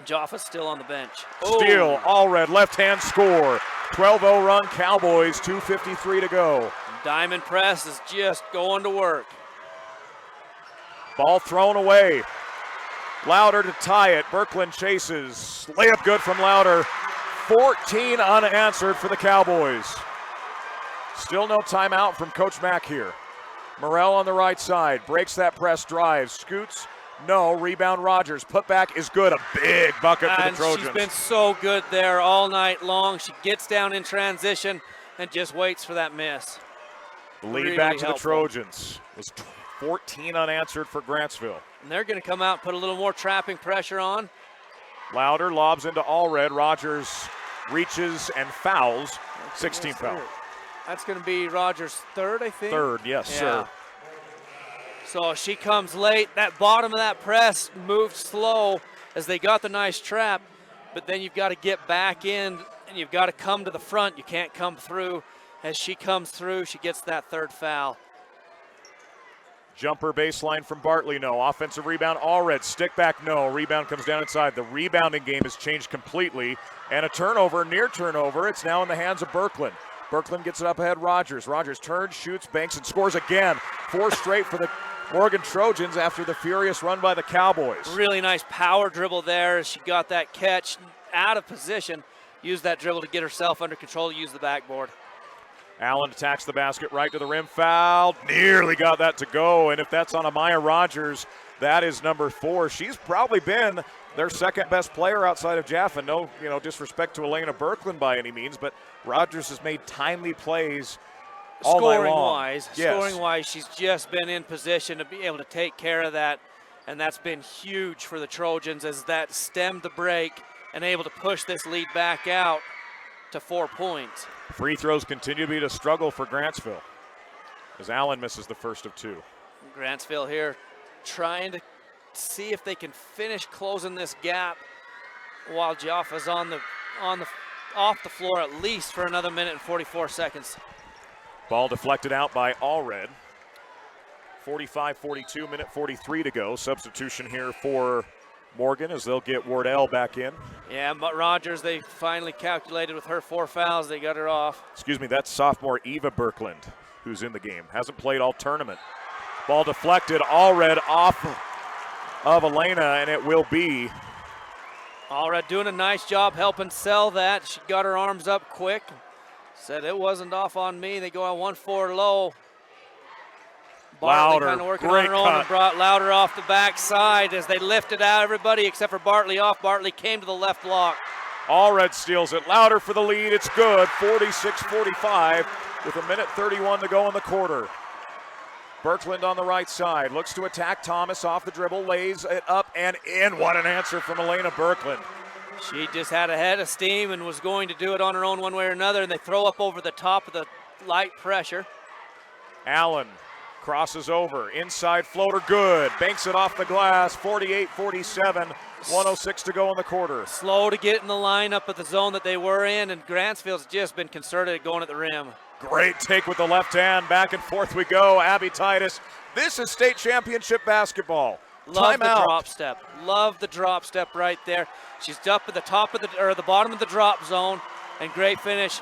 Jaffa's still on the bench. Steal, Allred, left-hand score. 12-0 run, Cowboys, 2:53 to go. Diamond press is just going to work. Ball thrown away. Louder to tie it. Birkeland chases. Layup good from Louder. 14 unanswered for the Cowboys. Still no timeout from Coach Mack here. Morrell on the right side. Breaks that press, drives, scoots. No, rebound Rogers. Putback is good. A big bucket for the Trojans. She's been so good there all night long. She gets down in transition and just waits for that miss. The lead back to the Trojans. Was 14 unanswered for Grantsville. And they're going to come out and put a little more trapping pressure on. Louder lobs into Allred. Rogers reaches and fouls. 16 foul. That's going to be Rogers' third, I think. Third, yes, sir. So she comes late. That bottom of that press moved slow as they got the nice trap, but then you've got to get back in and you've got to come to the front. You can't come through. As she comes through, she gets that third foul. Jumper baseline from Bartley, no. Offensive rebound, Allred. Stick back, no. Rebound comes down inside. The rebounding game has changed completely. And a turnover, near turnover. It's now in the hands of Birkeland. Birkeland gets it up ahead. Rogers. Rogers turns, shoots, banks, and scores again. 4 straight for the Morgan Trojans after the furious run by the Cowboys. Really nice power dribble there. She got that catch out of position. Used that dribble to get herself under control, use the backboard. Allen attacks the basket right to the rim. Foul. Nearly got that to go. And if that's on Amaya Rogers, that is number 4. She's probably been their second best player outside of Jaffa. No, disrespect to Elena Birkeland by any means, but Rogers has made timely plays all night long. Scoring-wise, she's just been in position to be able to take care of that, and that's been huge for the Trojans as that stemmed the break and able to push this lead back out to 4 points. Free throws continue to be a struggle for Grantsville as Allen misses the first of 2. Grantsville here trying to see if they can finish closing this gap while Jaffa's off the floor at least for another minute and 44 seconds. Ball deflected out by Allred. 45-42, minute 43 to go. Substitution here for Morgan as they'll get Wardell back in. Yeah, but Rogers, they finally calculated with her 4 fouls. They got her off. Excuse me, that's sophomore Eva Birkeland who's in the game. Hasn't played all tournament. Ball deflected, Allred off of Elena, and it will be. Allred doing a nice job helping sell that. She got her arms up quick. Said it wasn't off on me. They go on 1-4 low. Bartley kind of working on her own and brought Louder off the backside as they lifted out everybody except for Bartley off. Bartley came to the left block. Allred steals it. Louder for the lead. It's good. 46-45 with a minute 31 to go in the quarter. Birkeland on the right side. Looks to attack Thomas off the dribble. Lays it up and in. What an answer from Elena Birkeland. She just had a head of steam and was going to do it on her own one way or another, and they throw up over the top of the light pressure. Allen crosses over. Inside floater good. Banks it off the glass. 48-47. 106 to go in the quarter. Slow to get in the lineup of the zone that they were in, and Grantsville's just been concerted at going at the rim. Great take with the left hand. Back and forth we go. Abby Titus. This is state championship basketball. Love the drop step. Love the drop step right there. She's up at the top of the bottom of the drop zone, and great finish.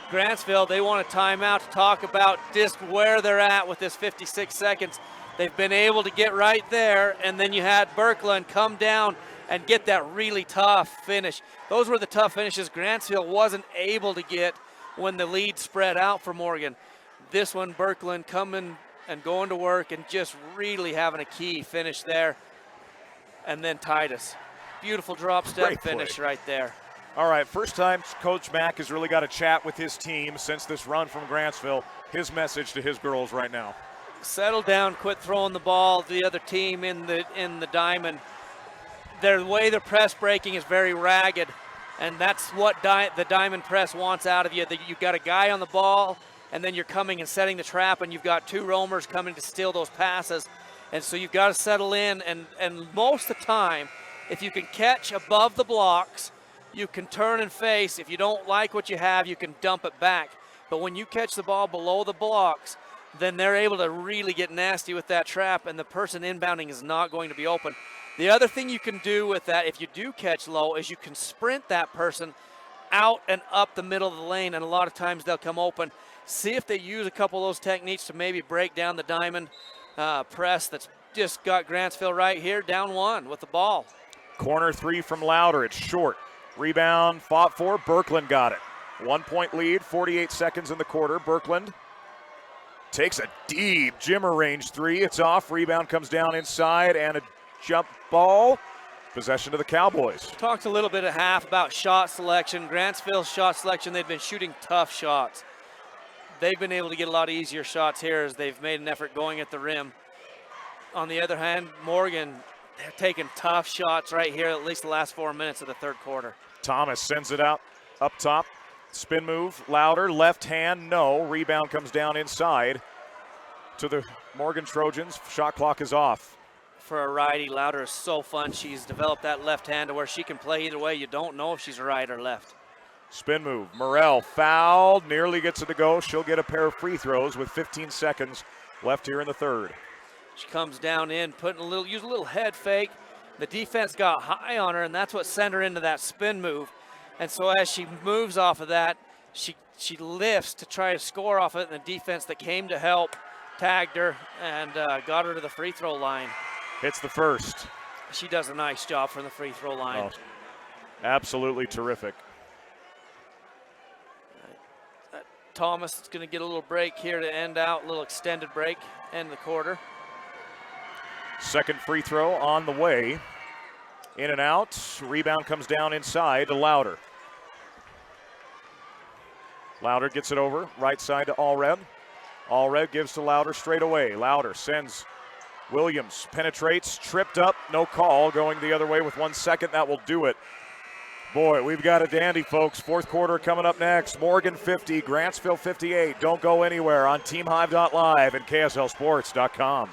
Grantsville, they want a timeout to talk about just where they're at with this 56 seconds. They've been able to get right there, and then you had Birkeland come down and get that really tough finish. Those were the tough finishes Grantsville wasn't able to get when the lead spread out for Morgan. This one, Birkeland coming and going to work and just really having a key finish there. And then Titus. Beautiful drop step finish right there. All right, first time Coach Mack has really got a chat with his team since this run from Grantsville. His message to his girls right now. Settle down, quit throwing the ball to the other team in the diamond. The way they're press breaking is very ragged, and that's what the diamond press wants out of you. You've got a guy on the ball, and then you're coming and setting the trap, and you've got 2 roamers coming to steal those passes. And so you've got to settle in, and most of the time, if you can catch above the blocks, you can turn and face. If you don't like what you have, you can dump it back. But when you catch the ball below the blocks, then they're able to really get nasty with that trap, and the person inbounding is not going to be open. The other thing you can do with that, if you do catch low, is you can sprint that person out and up the middle of the lane, and a lot of times they'll come open. See if they use a couple of those techniques to maybe break down the diamond press that's just got Grantsville right here, down 1 with the ball. Corner 3 from Louder. It's short. Rebound fought for. Birkeland got it. 1 point lead, 48 seconds in the quarter. Birkeland takes a deep Jimmer range 3. It's off. Rebound comes down inside and a jump ball. Possession to the Cowboys. Talked a little bit at half about shot selection. Grantsville's shot selection, they've been shooting tough shots. They've been able to get a lot easier shots here as they've made an effort going at the rim. On the other hand, Morgan, they're taking tough shots right here, at least the last 4 minutes of the third quarter. Thomas sends it out up top. Spin move, Louder, left hand, no. Rebound comes down inside to the Morgan Trojans. Shot clock is off. For a righty, Louder is so fun. She's developed that left hand to where she can play either way. You don't know if she's right or left. Spin move, Morrell fouled, nearly gets it to go. She'll get a pair of free throws with 15 seconds left here in the third. She comes down in, use a little head fake. The defense got high on her, and that's what sent her into that spin move. And so as she moves off of that, she she lifts to try to score off it, and the defense that came to help tagged her and got her to the free throw line. Hits the first. She does a nice job from the free throw line. Oh, absolutely terrific. Thomas is going to get a little break here to end out, a little extended break, end the quarter. Second free throw on the way. In and out. Rebound comes down inside to Louder. Louder gets it over, right side to Allred. Allred gives to Louder straight away. Louder sends Williams, penetrates, tripped up, no call, going the other way with 1 second. That will do it. Boy, we've got a dandy, folks. Fourth quarter coming up next. Morgan 50, Grantsville 58. Don't go anywhere on TeamHive.live and KSLSports.com.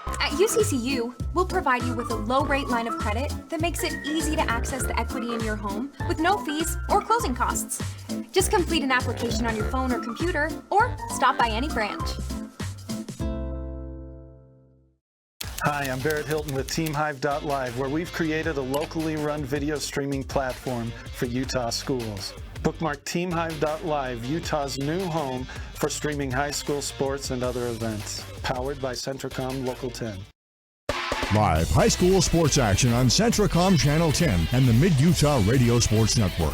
At UCCU, we'll provide you with a low-rate line of credit that makes it easy to access the equity in your home with no fees or closing costs. Just complete an application on your phone or computer, or stop by any branch. Hi, I'm Barrett Hilton with TeamHive.live, where we've created a locally run video streaming platform for Utah schools. Bookmark TeamHive.live, Utah's new home for streaming high school sports and other events. Powered by Centricom Local 10. Live high school sports action on Centricom Channel 10 and the Mid-Utah Radio Sports Network.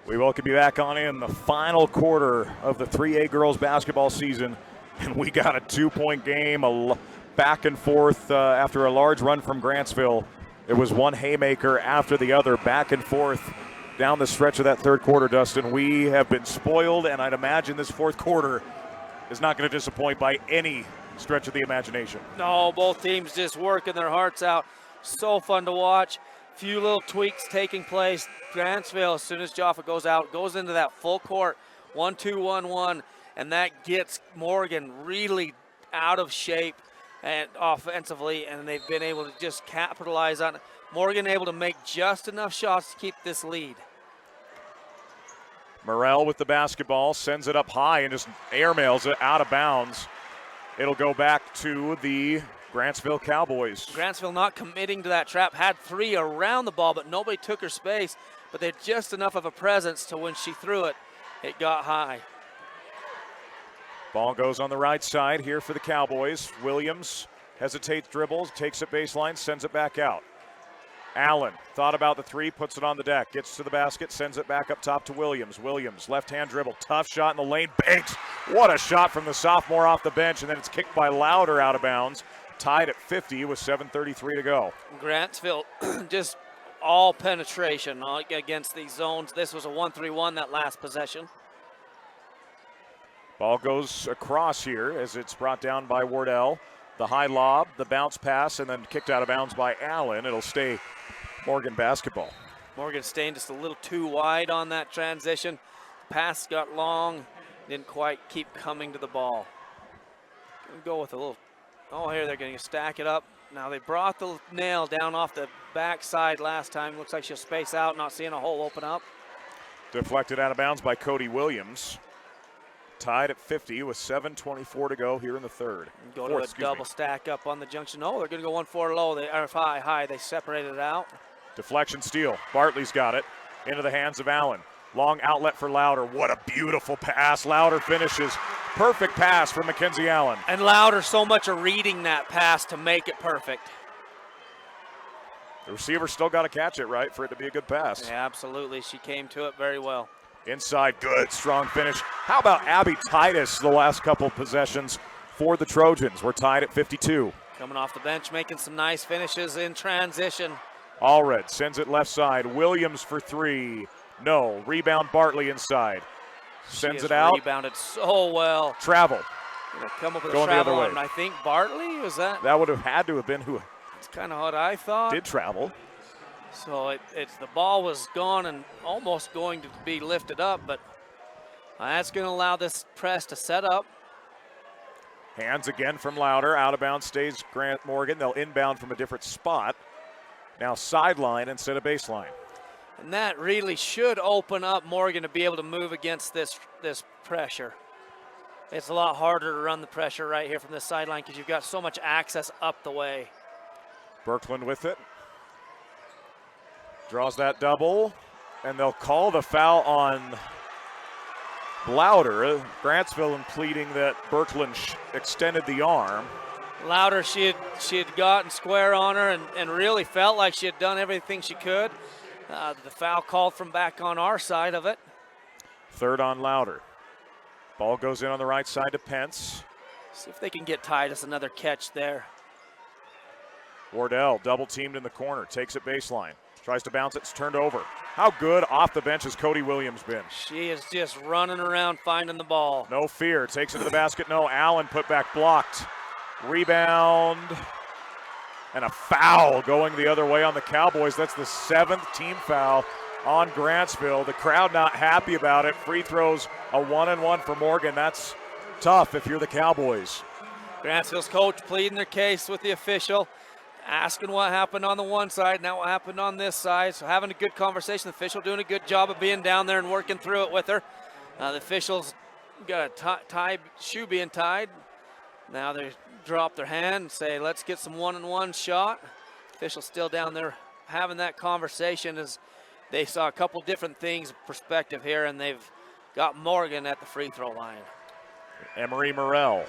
We welcome you back on in the final quarter of the 3A girls basketball season. And we got a 2-point game, back and forth after a large run from Grantsville. It was one haymaker after the other, back and forth down the stretch of that third quarter, Dustin. We have been spoiled, and I'd imagine this fourth quarter is not going to disappoint by any stretch of the imagination. No, both teams just working their hearts out. So fun to watch. Few little tweaks taking place. Grantsville, as soon as Jaffa goes out, goes into that full court 1-2-1-1, and that gets Morgan really out of shape and offensively, and they've been able to just capitalize on it. Morgan able to make just enough shots to keep this lead. Morrell with the basketball, sends it up high and just airmails it out of bounds. It'll go back to the Grantsville Cowboys. Grantsville not committing to that trap, had three around the ball, but nobody took her space, but they had just enough of a presence to when she threw it, it got high. Ball goes on the right side here for the Cowboys. Williams hesitates, dribbles, takes it baseline, sends it back out. Allen thought about the three, puts it on the deck, gets to the basket, sends it back up top to Williams. Williams, left-hand dribble, tough shot in the lane, banks. What a shot from the sophomore off the bench, and then it's kicked by Louder out of bounds. Tied at 50 with 7:33 to go. Grantsville just all penetration against these zones. This was a 1-3-1 that last possession. Ball goes across here as it's brought down by Wardell. The high lob, the bounce pass, and then kicked out of bounds by Allen. It'll stay Morgan basketball. Morgan staying just a little too wide on that transition. Pass got long, didn't quite keep coming to the ball. Gonna go with a little, oh, here they're going to stack it up. Now they brought the nail down off the backside last time. Looks like she'll space out, not seeing a hole open up. Deflected out of bounds by Cody Williams. Tied at 50 with 7:24 to go here in the third. Go to a double stack up on the junction. No, they're going to go 1-4 low. They are high. They separated it out. Deflection steal. Bartley's got it into the hands of Allen. Long outlet for Louder. What a beautiful pass. Louder finishes. Perfect pass from Mackenzie Allen. And Louder so much of reading that pass to make it perfect. The receiver still got to catch it, right, for it to be a good pass. Yeah, absolutely. She came to it very well. Inside, good, strong finish. How about Abby Titus the last couple possessions for the Trojans? We're tied at 52. Coming off the bench, making some nice finishes in transition. Allred sends it left side. Williams for three. No. Rebound Bartley inside. Sends it out. Rebounded so well. Travel. Come up with Going a travel the other on, way. I think Bartley, was that? That would have had to have been who That's kind of what I thought. did travel. So it's the ball was gone and almost going to be lifted up, but that's going to allow this press to set up. Hands again from Louder. Out of bounds stays Grant Morgan. They'll inbound from a different spot. Now sideline instead of baseline. And that really should open up Morgan to be able to move against this pressure. It's a lot harder to run the pressure right here from the sideline because you've got so much access up the way. Birkland with it. Draws that double, and they'll call the foul on Louder. Grantsville pleading that Birkeland extended the arm. Louder, she had gotten square on her and really felt like she had done everything she could. The foul called from back on our side of it. Third on Louder. Ball goes in on the right side to Pence. See if they can get tied. It's another catch there. Wardell double teamed in the corner, takes it baseline. Tries to bounce it, it's turned over. How good off the bench has Cody Williams been? She is just running around finding the ball. No fear, takes it to the basket. No, Allen put back blocked. Rebound. And a foul going the other way on the Cowboys. That's the 7th team foul on Grantsville. The crowd not happy about it. Free throws, a 1-and-1 for Morgan. That's tough if you're the Cowboys. Grantsville's coach pleading their case with the official, asking what happened on the one side, now what happened on this side. So having a good conversation. The official doing a good job of being down there and working through it with her. The officials got a shoe being tied. Now they drop their hand and say, let's get some 1-and-1 shot. Official still down there having that conversation as they saw a couple different things perspective here, and they've got Morgan at the free throw line. Emery Morrell.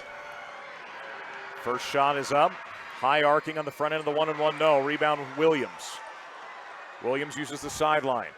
First shot is up. High arcing on the front end of the 1-and-1, no. Rebound Williams. Williams uses the sideline.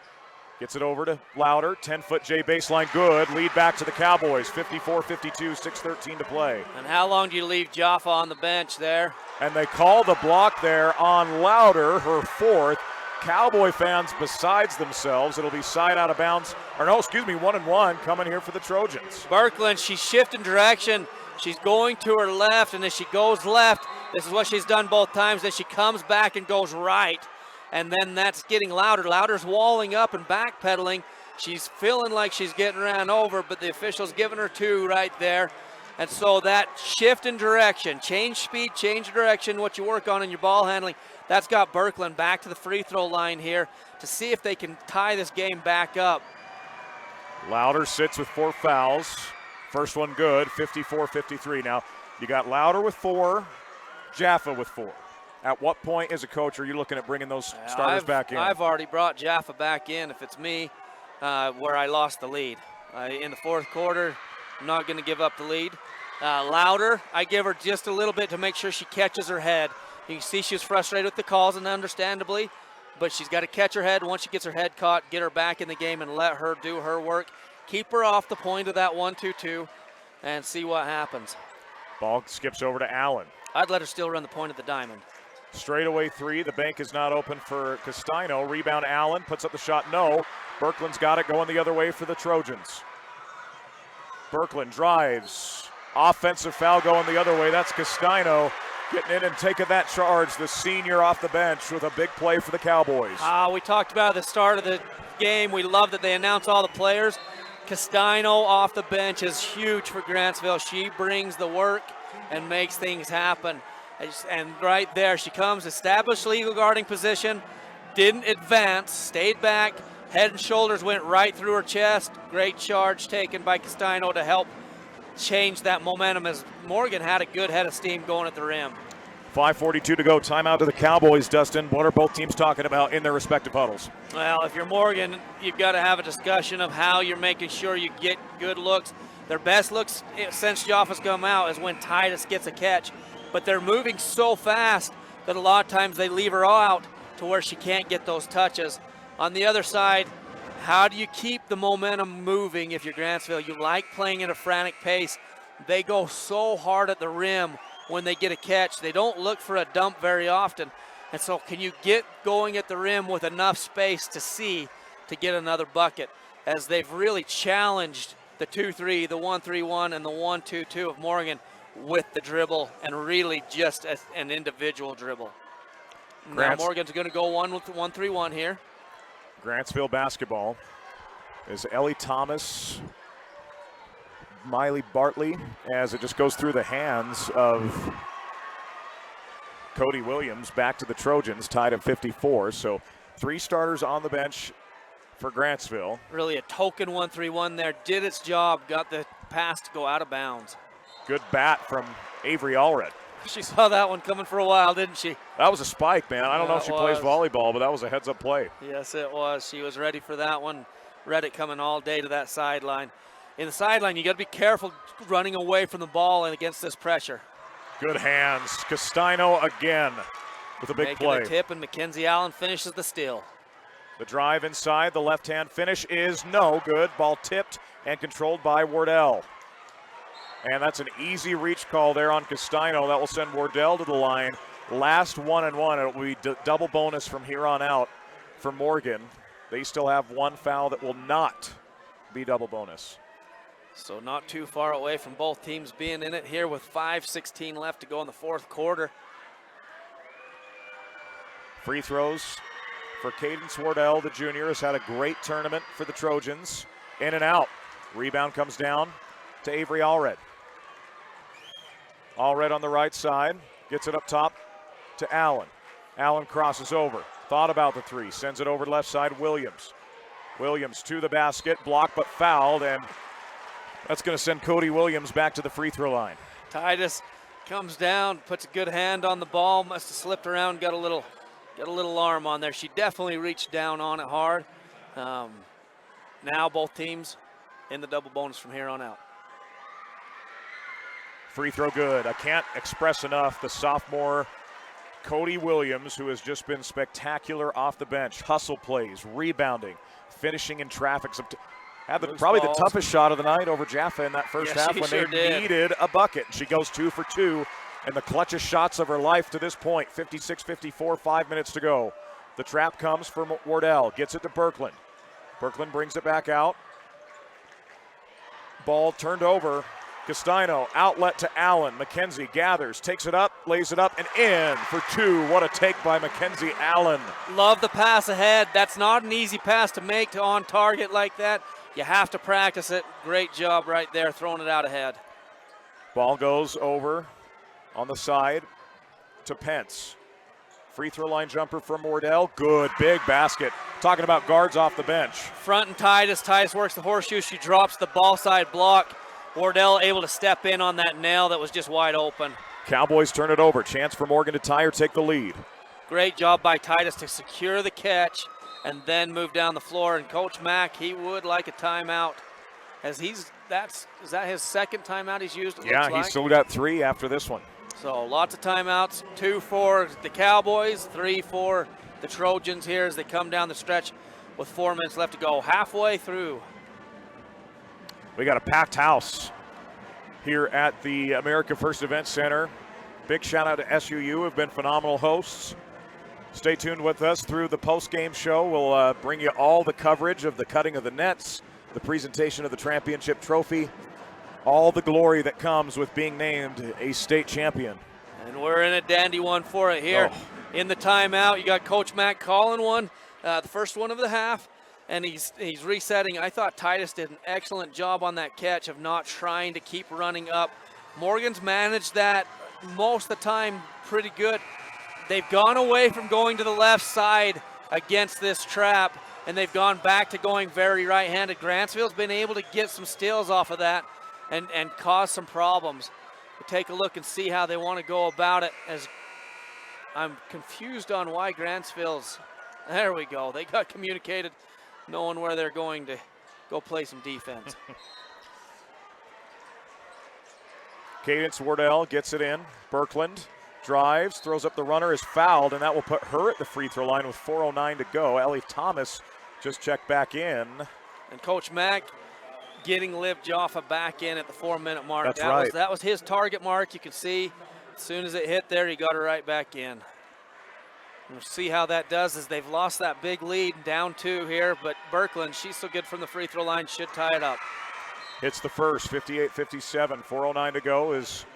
Gets it over to Louder. 10-foot J baseline, good. Lead back to the Cowboys. 54-52, 6:13 to play. And how long do you leave Jaffa on the bench there? And they call the block there on Louder, her 4th. Cowboy fans besides themselves. It'll be side out of bounds. Or no, excuse me, 1-and-1 coming here for the Trojans. Birkeland, she's shifting direction. She's going to her left, and as she goes left, this is what she's done both times, then she comes back and goes right. And then that's getting Louder. Louder's walling up and backpedaling. She's feeling like she's getting ran over, but the official's giving her 2 right there. And so that shift in direction, change speed, change direction, what you work on in your ball handling, that's got Birkeland back to the free throw line here to see if they can tie this game back up. Louder sits with 4 fouls. First one good, 54-53. Now, you got Louder with 4, Jaffa with 4. At what point as a coach are you looking at bringing those starters back in? I've already brought Jaffa back in if it's me, where I lost the lead. In the 4th quarter, I'm not going to give up the lead. Louder, I give her just a little bit to make sure she catches her head. You can see she was frustrated with the calls, and understandably, but she's got to catch her head. Once she gets her head caught, get her back in the game and let her do her work. Keep her off the point of that 1-2-2 and see what happens. Ball skips over to Allen. I'd let her still run the point of the diamond. Straightaway 3, the bank is not open for Castino. Rebound Allen, puts up the shot, no. Birkeland's got it going the other way for the Trojans. Birkeland drives. Offensive foul going the other way, that's Castino getting in and taking that charge. The senior off the bench with a big play for the Cowboys. We talked about at the start of the game, we love that they announce all the players. Castino off the bench is huge for Grantsville. She brings the work and makes things happen. And right there, she comes, established legal guarding position, didn't advance, stayed back, head and shoulders went right through her chest. Great charge taken by Castino to help change that momentum as Morgan had a good head of steam going at the rim. 5:42 to go, timeout to the Cowboys, Dustin. What are both teams talking about in their respective huddles? Well, if you're Morgan, you've got to have a discussion of how you're making sure you get good looks. Their best looks since Jaffa's come out is when Titus gets a catch. But they're moving so fast that a lot of times they leave her out to where she can't get those touches. On the other side, how do you keep the momentum moving if you're Grantsville? You like playing at a frantic pace. They go so hard at the rim when they get a catch. They don't look for a dump very often. And so can you get going at the rim with enough space to get another bucket? As they've really challenged the 2-3, the 1-3-1, and the 1-2-2 of Morgan with the dribble, and really just an individual dribble. Now Morgan's going to go 1-3-1 here. Grantsville basketball is Ellie Thomas, Miley Bartley, as it just goes through the hands of Cody Williams back to the Trojans, tied at 54. So 3 starters on the bench for Grantsville. Really a token 1-3-1 there, did its job, got the pass to go out of bounds. Good bat from Avery Allred. She saw that one coming for a while, didn't she? That was a spike, man. I don't know if she plays was. volleyball, but that was a heads-up play. Yes, it was. She was ready for that one. Read it coming all day to that sideline. In the sideline, you got to be careful running away from the ball and against this pressure. Good hands. Castino again with a big Making play. a tip, and Mackenzie Allen finishes the steal. The drive inside, the left-hand finish is no good. Ball tipped and controlled by Wardell. And that's an easy reach call there on Castino. That will send Wardell to the line. Last 1-and-1. It will be double bonus from here on out for Morgan. They still have one foul that will not be double bonus. So not too far away from both teams being in it here with 5:16 left to go in the fourth quarter. Free throws for Cadence Wardell, the junior, has had a great tournament for the Trojans. In and out. Rebound comes down to Avery Allred. Allred on the right side, gets it up top to Allen. Allen crosses over, thought about the three, sends it over left side, Williams. Williams to the basket, blocked but fouled, and that's going to send Cody Williams back to the free throw line. Titus comes down, puts a good hand on the ball, must have slipped around, got a little arm on there. She definitely reached down on it hard. Now both teams in the double bonus from here on out. Free throw good. I can't express enough the sophomore Cody Williams, who has just been spectacular off the bench. Hustle plays, rebounding, finishing in traffic. Had probably the toughest shot of the night over Jaffa in that first half when they needed a bucket. She goes 2 for 2, and the clutchest shots of her life to this point. 56-54, 5 minutes to go. The trap comes from Wardell, gets it to Birkland. Birkland brings it back out. Ball turned over. Castino, outlet to Allen. Mackenzie gathers, takes it up, lays it up, and in for 2. What a take by Mackenzie Allen. Love the pass ahead. That's not an easy pass to make to on target like that. You have to practice it. Great job right there, throwing it out ahead. Ball goes over on the side to Pence. Free throw line jumper from Wardell. Good, big basket. Talking about guards off the bench. Front and Titus. Titus works the horseshoe. She drops the ball side block. Wardell able to step in on that nail that was just wide open. Cowboys turn it over. Chance for Morgan to tie or take the lead. Great job by Titus to secure the catch and then move down the floor. And Coach Mack, he would like a timeout. As is that his second timeout he's used? Yeah, he's still got 3 after this one. So lots of timeouts. 2 for the Cowboys, 3 for the Trojans here as they come down the stretch with 4 minutes left to go. Halfway through. We got a packed house here at the America First Event Center. Big shout out to SUU, who have been phenomenal hosts. Stay tuned with us through the post-game show. We'll bring you all the coverage of the cutting of the nets, the presentation of the championship trophy, all the glory that comes with being named a state champion. And we're in a dandy one for it here. In the timeout, you got Coach Mack calling one, the first one of the half. And he's resetting. I thought Titus did an excellent job on that catch of not trying to keep running up. Morgan's managed that most of the time pretty good. They've gone away from going to the left side against this trap, and they've gone back to going very right-handed. Grantsville's been able to get some steals off of that and cause some problems. We'll take a look and see how they want to go about it, as I'm confused on why Grantsville's, there we go. They got communicated, knowing where they're going to go play some defense. Cadence Wardell gets it in. Birkland drives, throws up the runner, is fouled, and that will put her at the free throw line with 4:09 to go. Ellie Thomas just checked back in. And Coach Mack getting Liv Jaffa back in at the 4-minute mark. That's right. That was his target mark. You can see as soon as it hit there, he got her right back in. We'll see how that does, as they've lost that big lead, down 2 here, but Birkland, she's so good from the free throw line, should tie it up. Hits the first, 58-57, 4:09 to go is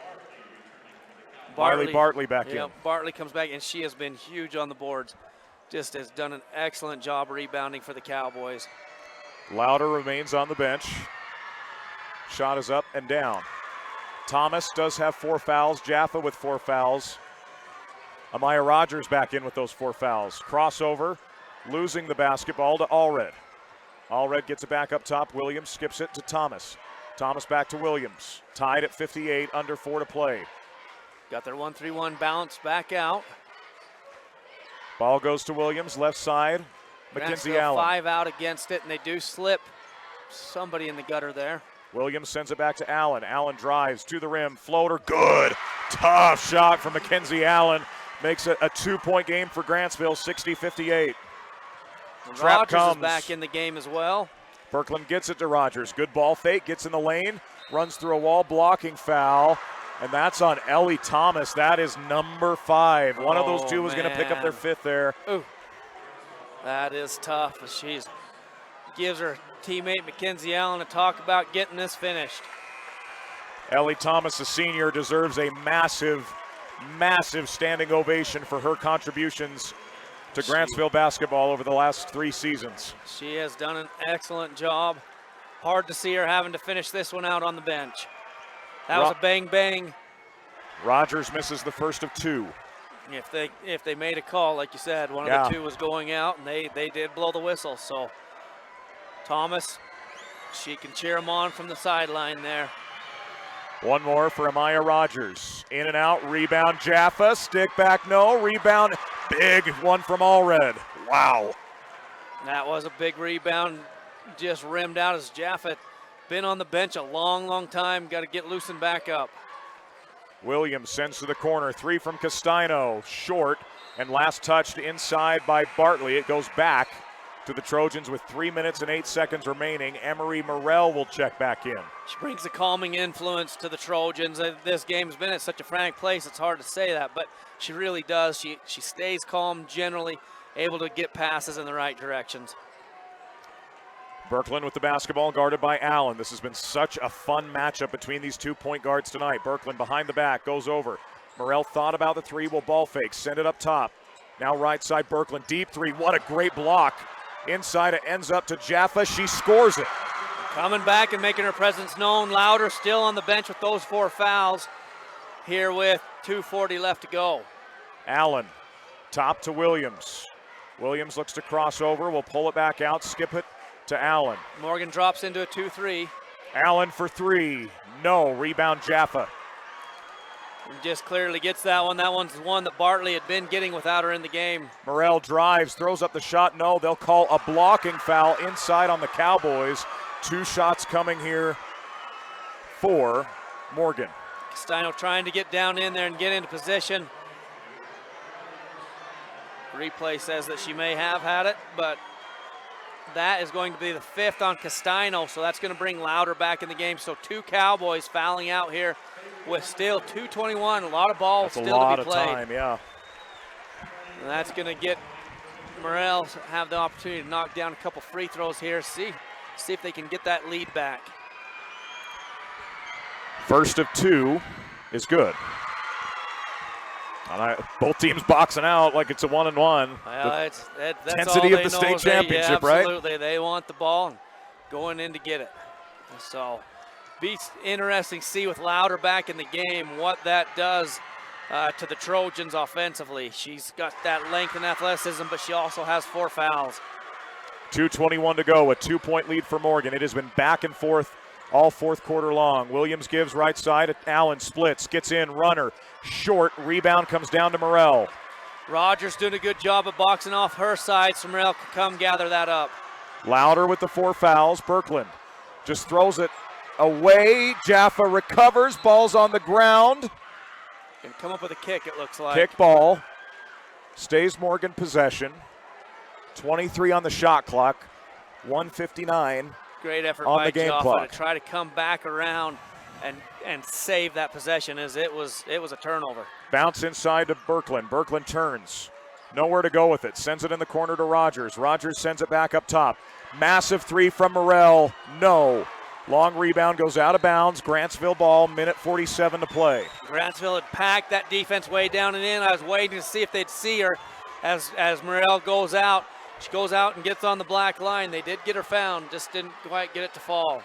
Bartley back in. Bartley comes back, and she has been huge on the boards. Just has done an excellent job rebounding for the Cowboys. Lauder remains on the bench. Shot is up and down. Thomas does have 4 fouls. Jaffa with 4 fouls. Amaya Rogers back in with those 4 fouls. Crossover, losing the basketball to Allred. Allred gets it back up top. Williams skips it to Thomas. Thomas back to Williams. Tied at 58, under 4 to play. Got their 1-3-1 bounce back out. Ball goes to Williams, left side. Mackenzie Grantsville Allen. 5 out against it, and they do slip somebody in the gutter there. Williams sends it back to Allen. Allen drives to the rim. Floater, good. Tough shot from Mackenzie Allen. Makes it a 2-point game for Grantsville, 60-58. Trap Rogers comes. is back in the game as well. Berkland gets it to Rogers. Good ball fake, gets in the lane, runs through a wall, blocking foul. And that's on Ellie Thomas. That is number 5. One of those two was going to pick up their 5th there. Ooh. That is tough. She gives her teammate Mackenzie Allen a talk about getting this finished. Ellie Thomas, a senior, deserves a massive, massive standing ovation for her contributions to Grantsville basketball over the last 3 seasons. She has done an excellent job. Hard to see her having to finish this one out on the bench. That was a bang-bang. Rogers misses the first of 2. If they made a call, like you said, one of the 2 was going out, and they did blow the whistle. So Thomas, she can cheer him on from the sideline there. One more for Amaya Rogers. In and out, rebound Jaffa, stick back, no, rebound, big one from Allred. Wow. That was a big rebound, just rimmed out as Jaffa been on the bench a long, long time. Got to get loosened back up. Williams sends to the corner. 3 from Castino. Short. And last touched inside by Bartley. It goes back to the Trojans with 3 minutes and 8 seconds remaining. Emery Morrell will check back in. She brings a calming influence to the Trojans. This game's been at such a frantic place, it's hard to say that, but she really does. She stays calm, generally able to get passes in the right directions. Berkland with the basketball, guarded by Allen. This has been such a fun matchup between these 2 point guards tonight. Berkland behind the back, goes over. Morrell thought about the 3, will ball fake, send it up top. Now right side, Berkland, deep 3. What a great block. Inside, it ends up to Jaffa. She scores it. Coming back and making her presence known. Louder still on the bench with those 4 fouls. Here with 2:40 left to go. Allen, top to Williams. Williams looks to cross over, will pull it back out, skip it to Allen. Morgan drops into a 2-3. Allen for 3. No. Rebound Jaffa. And just clearly gets that one. That one's one that Bartley had been getting without her in the game. Morrell drives, throws up the shot. No, they'll call a blocking foul inside on the Cowboys. 2 shots coming here for Morgan. Castino trying to get down in there and get into position. Replay says that she may have had it, but that is going to be the 5th on Castino, so that's going to bring Louder back in the game. So 2 Cowboys fouling out here with still 2:21. A lot of ball that's still a lot to be of played. time, yeah. And that's going to get Morrell have the opportunity to knock down a couple free throws here. See if they can get that lead back. First of 2 is good. Both teams boxing out like it's a 1-1. Well, that's intensity all of the they state know. championship, Yeah, right? absolutely. They want the ball and going in to get it. So, be interesting to see with Louder back in the game what that does to the Trojans offensively. She's got that length and athleticism, but she also has 4 fouls. 2:21 to go, a 2-point lead for Morgan. It has been back and forth all 4th quarter long. Williams gives right side. Allen splits, gets in, runner, short. Rebound comes down to Morrell. Rogers doing a good job of boxing off her side, so Morrell can come gather that up. Louder with the 4 fouls. Berkland just throws it away. Jaffa recovers, ball's on the ground. Can come up with a kick, it looks like. Kick ball. Stays Morgan possession. 23 on the shot clock. 1:59. Great effort on by the game Jaffa clock. to try to come back around and save that possession, as it was a turnover. Bounce inside to Berkland. Berkland turns. Nowhere to go with it. Sends it in the corner to Rogers. Rogers sends it back up top. Massive 3 from Morrell. No. Long rebound goes out of bounds. Grantsville ball, minute 47 to play. Grantsville had packed that defense way down and in. I was waiting to see if they'd see her as Morrell goes out. She goes out and gets on the black line. They did get her found, just didn't quite get it to fall.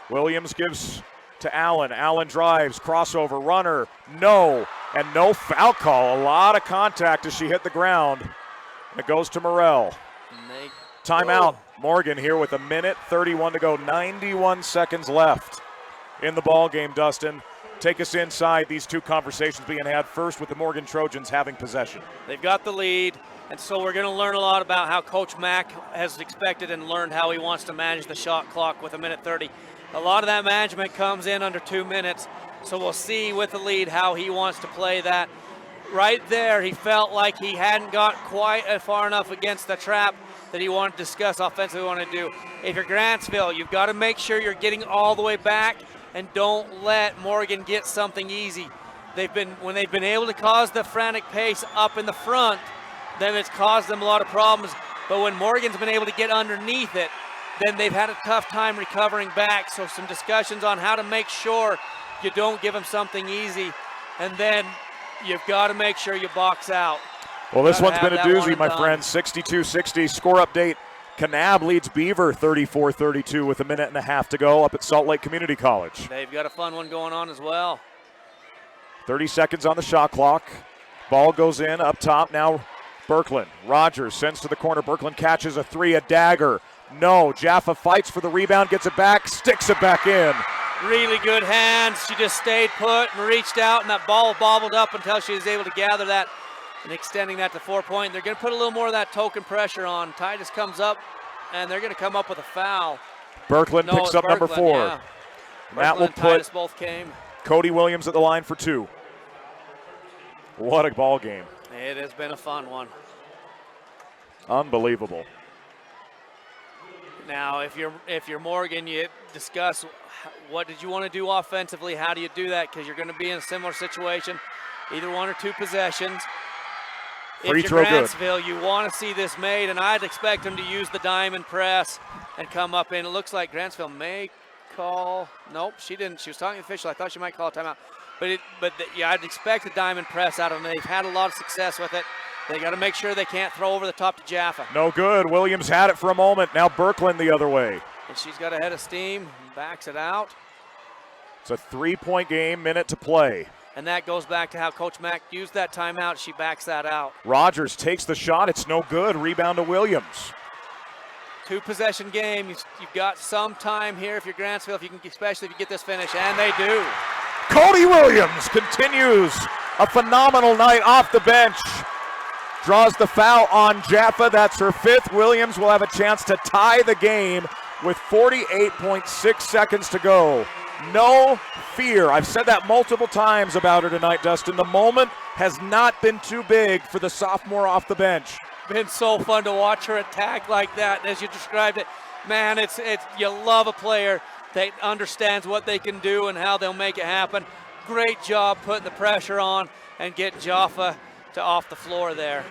Williams gives to Allen. Allen drives, crossover, runner, no, and no foul call. A lot of contact as she hit the ground. And it goes to Morrell. Timeout. Morgan here with a minute 31 to go, 91 seconds left in the ball game, Dustin. take us inside these two conversations being had, first with the Morgan Trojans having possession. They've got the lead, and so we're going to learn a lot about how Coach Mack has expected and learned how he wants to manage the shot clock with 1:30. A lot of that management comes in under 2 minutes, so we'll see with the lead how he wants to play that. Right there, he felt like he hadn't got quite far enough against the trap that he wanted to discuss offensively what to do. If you're Grantsville, you've got to make sure you're getting all the way back and don't let Morgan get something easy. When they've been able to cause the frantic pace up in the front, then it's caused them a lot of problems. But when Morgan's been able to get underneath it, then they've had a tough time recovering back. So some discussions on how to make sure you don't give them something easy, and then you've got to make sure you box out. Well, this one's been a doozy, my done. friend. 62-60. Score update. Kanab leads Beaver 34-32 with 1.5 minutes to go up at Salt Lake Community College. They've got a fun one going on as well. 30 seconds on the shot clock. Ball goes in up top now. Birkeland. Rogers sends to the corner. Birkeland catches a three, a dagger. No. Jaffa fights for the rebound, gets it back, sticks it back in. Really good hands. She just stayed put and reached out, and that ball bobbled up until she was able to gather that and extending that to 4-point. They're going to put a little more of that token pressure on. Titus comes up, and they're going to come up with a foul. Birkeland picks up number 4. Yeah. And that will and Titus put both came. Cody Williams at the line for 2. What a ball game. It has been a fun one. Unbelievable. Now, if you're Morgan, you discuss what did you want to do offensively. How do you do that? Because you're going to be in a similar situation, either 1 or 2 possessions. Free if throw you're good. Grantsville, you want to see this made, and I'd expect them to use the diamond press and come up in. It looks like Grantsville may call. Nope, she didn't. She was talking to the official. I thought she might call a timeout. Yeah, I'd expect the diamond press out of them. They've had a lot of success with it. They got to make sure they can't throw over the top to Jaffa. No good. Williams had it for a moment. Now Birkeland the other way. And she's got a head of steam, backs it out. It's a 3-point game, minute to play. And that goes back to how Coach Mack used that timeout. She backs that out. Rogers takes the shot. It's no good. Rebound to Williams. 2-possession game. You've got some time here if you're Grantsville, especially if you get this finish, and they do. Cody Williams continues a phenomenal night off the bench. Draws the foul on Jaffa. That's her 5th. Williams will have a chance to tie the game with 48.6 seconds to go. No fear. I've said that multiple times about her tonight, Dustin. The moment has not been too big for the sophomore off the bench. Been so fun to watch her attack like that, as you described it. Man, it's you love a player that understands what they can do and how they'll make it happen. Great job putting the pressure on and getting Jaffa to off the floor there.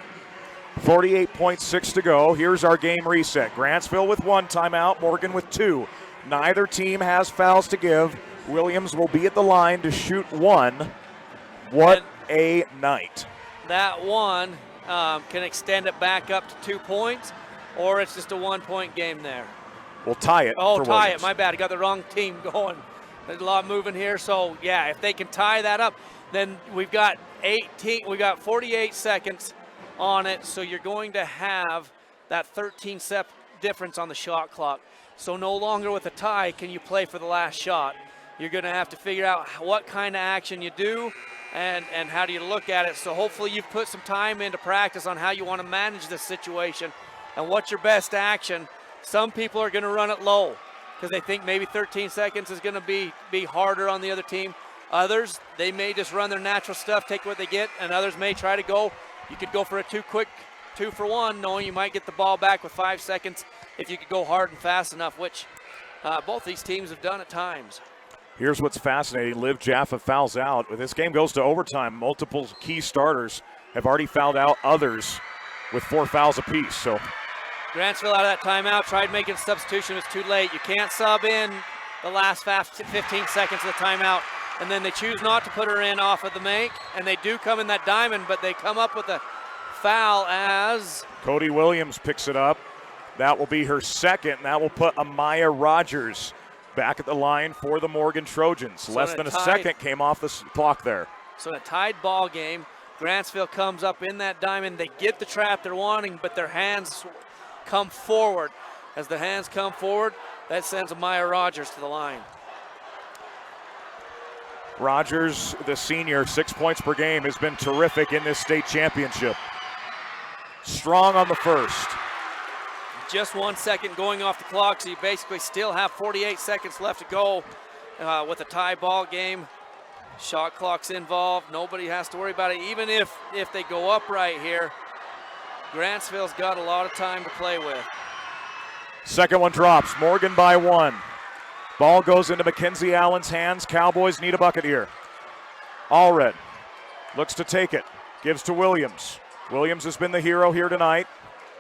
48.6 to go. Here's our game reset. Grantsville with 1 timeout, Morgan with 2. Neither team has fouls to give. Williams will be at the line to shoot 1. What a night. That one can extend it back up to 2 points, or it's just a 1-point game there. We'll tie it. Oh, for tie Williams. it. My bad. I got the wrong team going. There's a lot moving here. So, yeah, if they can tie that up, then we've got 48 seconds on it. So you're going to have that 13-step difference on the shot clock. So no longer with a tie can you play for the last shot. You're going to have to figure out what kind of action you do and how do you look at it. So hopefully you've put some time into practice on how you want to manage this situation and what's your best action. Some people are going to run it low because they think maybe 13 seconds is going to be harder on the other team. Others, they may just run their natural stuff, take what they get, and others may try to go. You could go for a 2-for-1, knowing you might get the ball back with 5 seconds if you could go hard and fast enough, which both these teams have done at times. Here's what's fascinating. Liv Jaffa fouls out. This game goes to overtime. Multiple key starters have already fouled out, others with 4 fouls apiece. So Grantsville out of that timeout, tried making a substitution, it was too late. You can't sub in the last 15 seconds of the timeout, and then they choose not to put her in off of the make, and they do come in that diamond, but they come up with a foul as Cody Williams picks it up. That will be her 2nd, and that will put Amaya Rogers back at the line for the Morgan Trojans. So Less than a second came off the clock there. So in a tied ball game, Grantsville comes up in that diamond. They get the trap they're wanting, but their hands come forward. As the hands come forward, that sends Amaya Rogers to the line. Rogers, the senior, 6 points per game, has been terrific in this state championship. Strong on the first. Just 1 second going off the clock, so you basically still have 48 seconds left to go with a tie ball game. Shot clock's involved. Nobody has to worry about it. Even if they go up right here, Grantsville's got a lot of time to play with. Second one drops. Morgan by 1. Ball goes into Mackenzie Allen's hands. Cowboys need a bucket here. Allred looks to take it. Gives to Williams. Williams has been the hero here tonight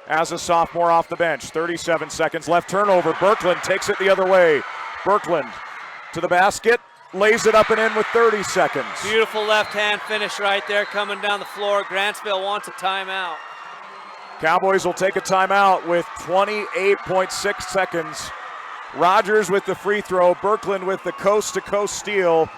as a sophomore off the bench. 37 seconds left. Turnover. Berkland takes it the other way. Berkland to the basket. Lays it up and in with 30 seconds. Beautiful left-hand finish right there coming down the floor. Grantsville wants a timeout. Cowboys will take a timeout with 28.6 seconds. Rogers with the free throw. Berkland with the coast-to-coast steal.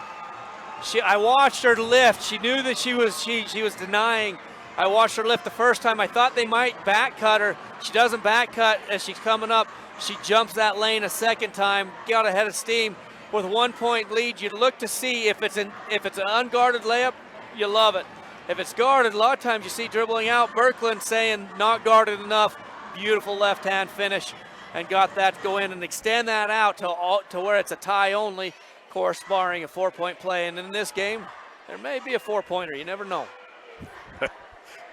I watched her lift. She knew that she was denying. I watched her lift the first time. I thought they might back cut her. She doesn't back cut as she's coming up. She jumps that lane a second time, got ahead of steam. With a 1 point lead, you'd look to see if it's an unguarded layup, you love it. If it's guarded, a lot of times you see dribbling out. Berkland saying not guarded enough. Beautiful left-hand finish, and got that to go in and extend that out to where it's a tie only. Of course, barring a 4-point play, and in this game, there may be a 4-pointer. You never know.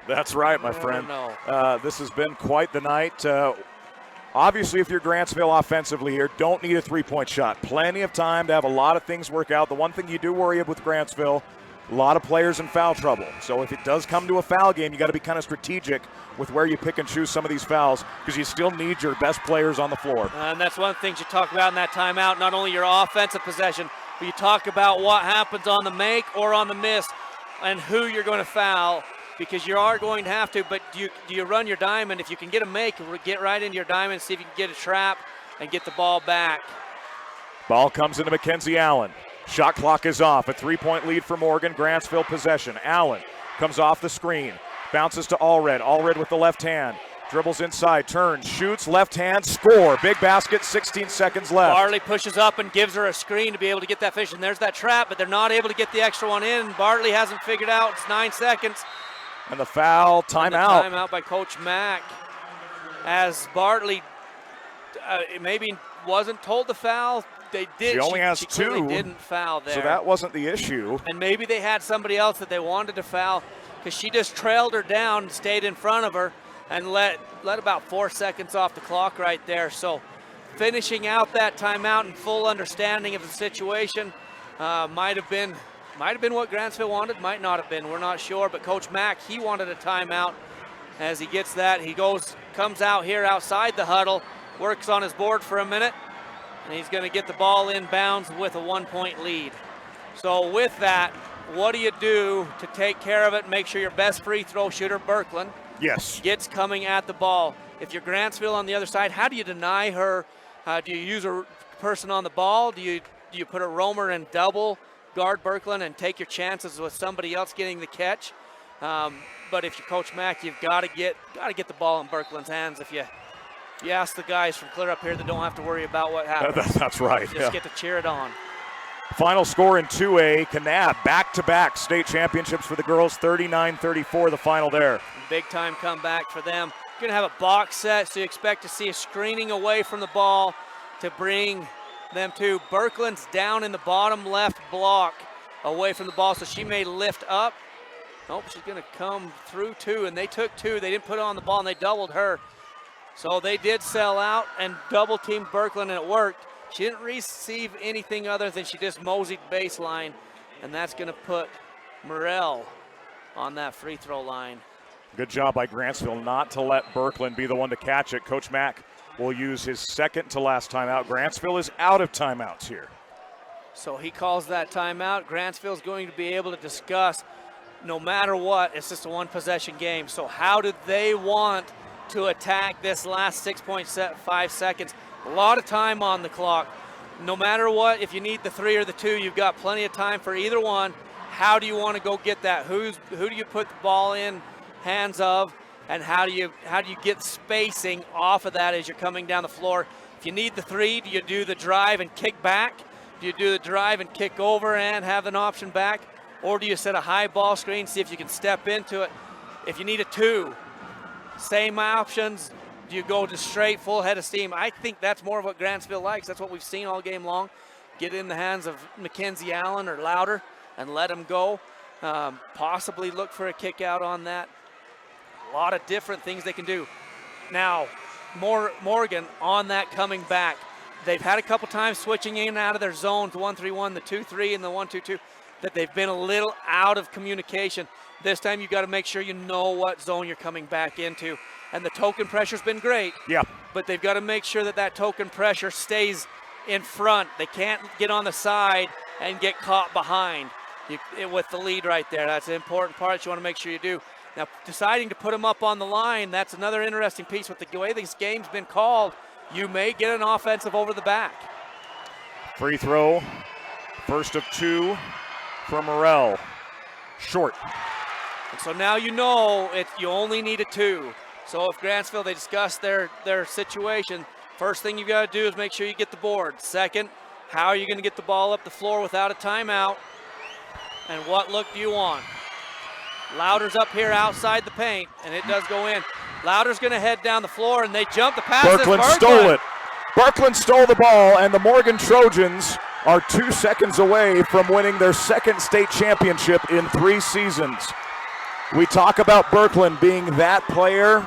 That's right, my friend. This has been quite the night. Obviously, if you're Grantsville offensively here, don't need a 3-point shot. Plenty of time to have a lot of things work out. The one thing you do worry with Grantsville, a lot of players in foul trouble. So if it does come to a foul game, you got to be kind of strategic with where you pick and choose some of these fouls, because you still need your best players on the floor. And that's one of the things you talk about in that timeout, not only your offensive possession, but you talk about what happens on the make or on the miss and who you're going to foul. Because you are going to have to, but do you run your diamond? If you can get a make, get right into your diamond, see if you can get a trap and get the ball back. Ball comes into Mackenzie Allen. Shot clock is off. A 3-point lead for Morgan. Grantsville possession. Allen comes off the screen. Bounces to Allred. Allred with the left hand. Dribbles inside, turns, shoots, left hand, score. Big basket, 16 seconds left. Bartley pushes up and gives her a screen to be able to get that finish. And there's that trap, but they're not able to get the extra one in. Bartley hasn't figured out. It's 9 seconds. And the foul, timeout. Timeout by Coach Mack. As Bartley maybe wasn't told to foul. They did. She only has she 2. Clearly didn't foul there. So that wasn't the issue. And maybe they had somebody else that they wanted to foul, because she just trailed her down and stayed in front of her and let about 4 seconds off the clock right there. So finishing out that timeout in full understanding of the situation might have been what Grantsville wanted, might not have been. We're not sure, but Coach Mack, he wanted a timeout. As he gets that, he comes out here outside the huddle, works on his board for a minute, and he's going to get the ball in bounds with a 1-point lead. So with that, what do you do to take care of it? Make sure your best free throw shooter, Berkland, gets coming at the ball. If you're Grantsville on the other side, how do you deny her? Do you use a person on the ball? Do you put a roamer and double guard Berkland and take your chances with somebody else getting the catch? But if you're Coach Mack, you've got to get the ball in Berkland's hands. If you ask the guys from clear up here that don't have to worry about what happens. That's right. Just get to cheer it on. Final score in 2A, Kanab back-to-back state championships for the girls, 39-34 the final there. Big time comeback for them. You're going to have a box set, so you expect to see a screening away from the ball to bring them to. Berkland's down in the bottom left block away from the ball, so she may lift up. Nope, she's going to come through 2, and they took 2. They didn't put it on the ball, and they doubled her. So they did sell out and double-teamed Berkland, and it worked. She didn't receive anything other than she just moseyed baseline, and that's going to put Morrell on that free throw line. Good job by Grantsville not to let Berkland be the one to catch it. Coach Mack will use his second to last timeout. Grantsville is out of timeouts here. So he calls that timeout. Grantsville's going to be able to discuss, no matter what, it's just a one-possession game. So how do they want to attack this last 6.5 seconds? A lot of time on the clock. No matter what, if you need the 3 or the 2, you've got plenty of time for either one. How do you want to go get that? Who do you put the ball in hands of? And how do you get spacing off of that as you're coming down the floor? If you need the 3, do you do the drive and kick back? Do you do the drive and kick over and have an option back? Or do you set a high ball screen, see if you can step into it? If you need a 2, same options. Do you go just straight full head of steam? I think that's more of what Grantsville likes. That's what we've seen all game long. Get in the hands of Mackenzie Allen or Louder and let them go. Possibly look for a kick out on that. A lot of different things they can do. Now, Morgan on that coming back. They've had a couple times switching in and out of their zones, the 1-3-1, the 2-3, and the 1-2-2, that they've been a little out of communication. This time you've got to make sure you know what zone you're coming back into. And the token pressure's been great. Yeah. But they've got to make sure that that token pressure stays in front. They can't get on the side and get caught behind with the lead right there. That's an important part that you want to make sure you do. Now, deciding to put them up on the line, that's another interesting piece. With the way this game's been called, you may get an offensive over the back. Free throw, first of 2 for Morrell. Short. And so now you know you only need a 2. So if Grantsville, they discuss their situation, first thing you've got to do is make sure you get the board. Second, how are you going to get the ball up the floor without a timeout? And what look do you want? Louder's up here outside the paint, and it does go in. Louder's going to head down the floor, and they jump the pass. Birkeland stole it. Birkeland stole the ball, and the Morgan Trojans are 2 seconds away from winning their second state championship in 3 seasons. We talk about Birkeland being that player.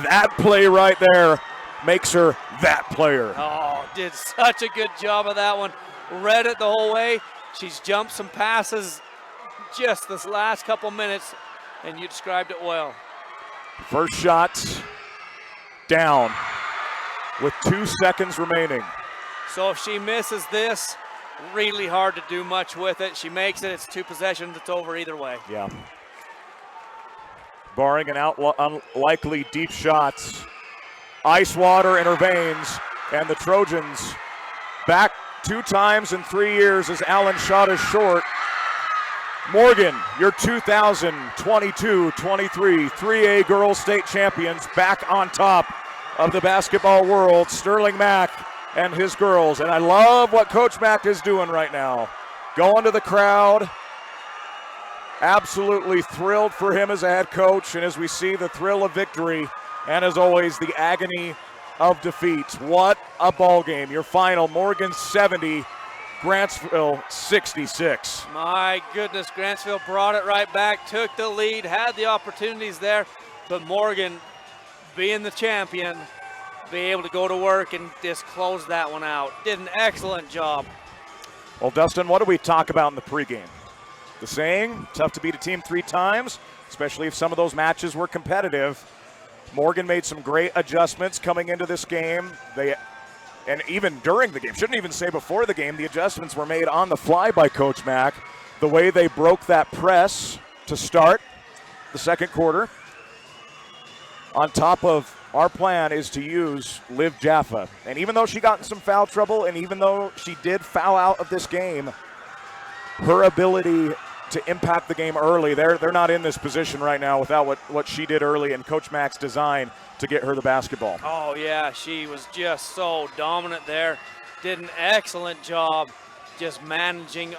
That play right there makes her that player. Oh, did such a good job of that one. Read it the whole way. She's jumped some passes just this last couple minutes, and you described it well. First shot down with 2 seconds remaining. So if she misses this, really hard to do much with it. She makes it, it's 2 possessions, it's over either way. Yeah. Barring an unlikely deep shots, ice water in her veins, and the Trojans back 2 times in 3 years as Allen shot is short. Morgan, your 2022-23 3A Girls State Champions, back on top of the basketball world. Sterling Mack and his girls. And I love what Coach Mack is doing right now. Going to the crowd. Absolutely thrilled for him as a head coach. And as we see the thrill of victory, and as always, the agony of defeat. What a ball game. Your final, Morgan 70, Grantsville 66. My goodness, Grantsville brought it right back, took the lead, had the opportunities there, but Morgan, being the champion, be able to go to work and just close that one out. Did an excellent job. Well, Dustin, what do we talk about in the pregame? The saying, tough to beat a team 3 times, especially if some of those matches were competitive. Morgan made some great adjustments coming into this game. And even during the game, shouldn't even say before the game, the adjustments were made on the fly by Coach Mack. The way they broke that press to start the second quarter. On top of our plan is to use Liv Jaffa. And even though she got in some foul trouble, and even though she did foul out of this game, her ability to impact the game early, they're not in this position right now without what she did early and Coach Mack's design to get her the basketball. Oh yeah, she was just so dominant there. Did an excellent job just managing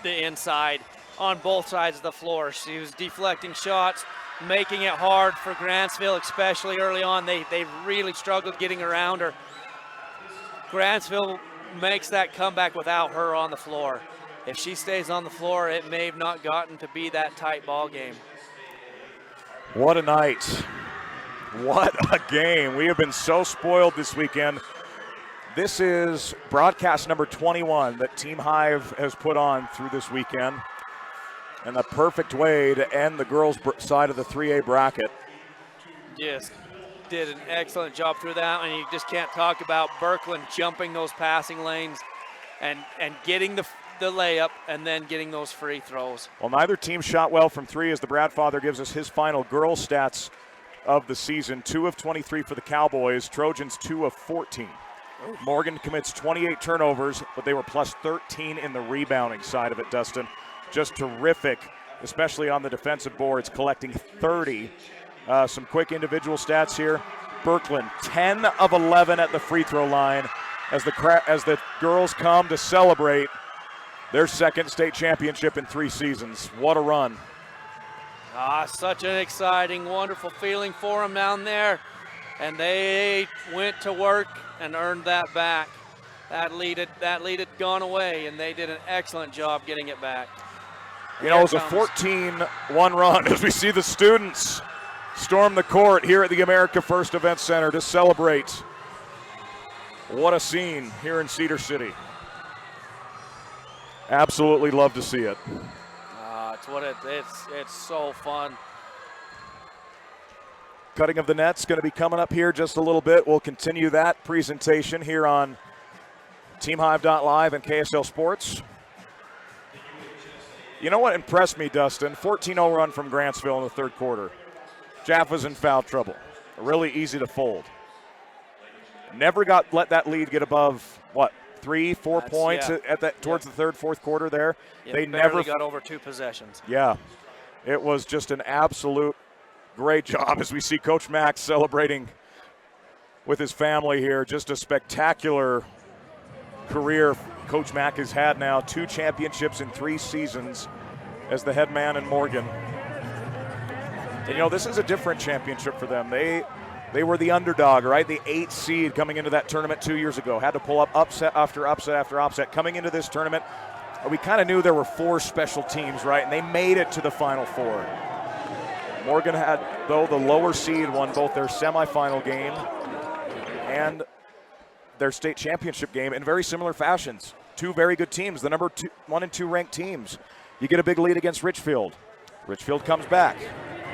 the inside on both sides of the floor. She was deflecting shots, making it hard for Grantsville, especially early on. They really struggled getting around her. Grantsville makes that comeback without her on the floor. If she stays on the floor, it may have not gotten to be that tight ball game. What a night. What a game. We have been so spoiled this weekend. This is broadcast number 21 that Team Hive has put on through this weekend. And the perfect way to end the girls' side of the 3A bracket. Just did an excellent job through that, and you just can't talk about Birkeland jumping those passing lanes and getting the layup and then getting those free throws. Well, neither team shot well from 3 as the Bradfather gives us his final girls' stats of the season. 2 of 23 for the Cowboys. Trojans 2 of 14. Morgan commits 28 turnovers, but they were plus 13 in the rebounding side of it, Dustin. Just terrific, especially on the defensive boards, collecting 30. Some quick individual stats here. Birkeland, 10 of 11 at the free throw line. as the girls come to celebrate their second state championship in 3 seasons. What a run. Such an exciting, wonderful feeling for them down there. And they went to work and earned that back. That lead had gone away, and they did an excellent job getting it back. You know, it was a 14-1 run as we see the students storm the court here at the America First Event Center to celebrate. What a scene here in Cedar City. Absolutely love to see it. It's so fun. Cutting of the net's going to be coming up here just a little bit. We'll continue that presentation here on TeamHive.live and KSL Sports. You know what impressed me, Dustin? 14-0 run from Grantsville in the third quarter. Jaffa's in foul trouble. Really easy to fold. Never let that lead get above, 3-4 points at that towards the third, fourth quarter there. They never got over 2 possessions. Yeah, it was just an absolute great job as we see Coach Max celebrating with his family here. Just a spectacular career Coach Mack has had now. 2 championships in 3 seasons as the head man in Morgan. And, you know, this is a different championship for them. They were the underdog, right? The 8th seed coming into that tournament 2 years ago. Had to pull up upset after upset after upset. Coming into this tournament, we kind of knew there were 4 special teams, right? And they made it to the Final Four. Morgan had, though, the lower seed won both their semifinal game and their state championship game in very similar fashions. 2 very good teams, the number 1 and 2 ranked teams. You get a big lead against Richfield. Richfield comes back.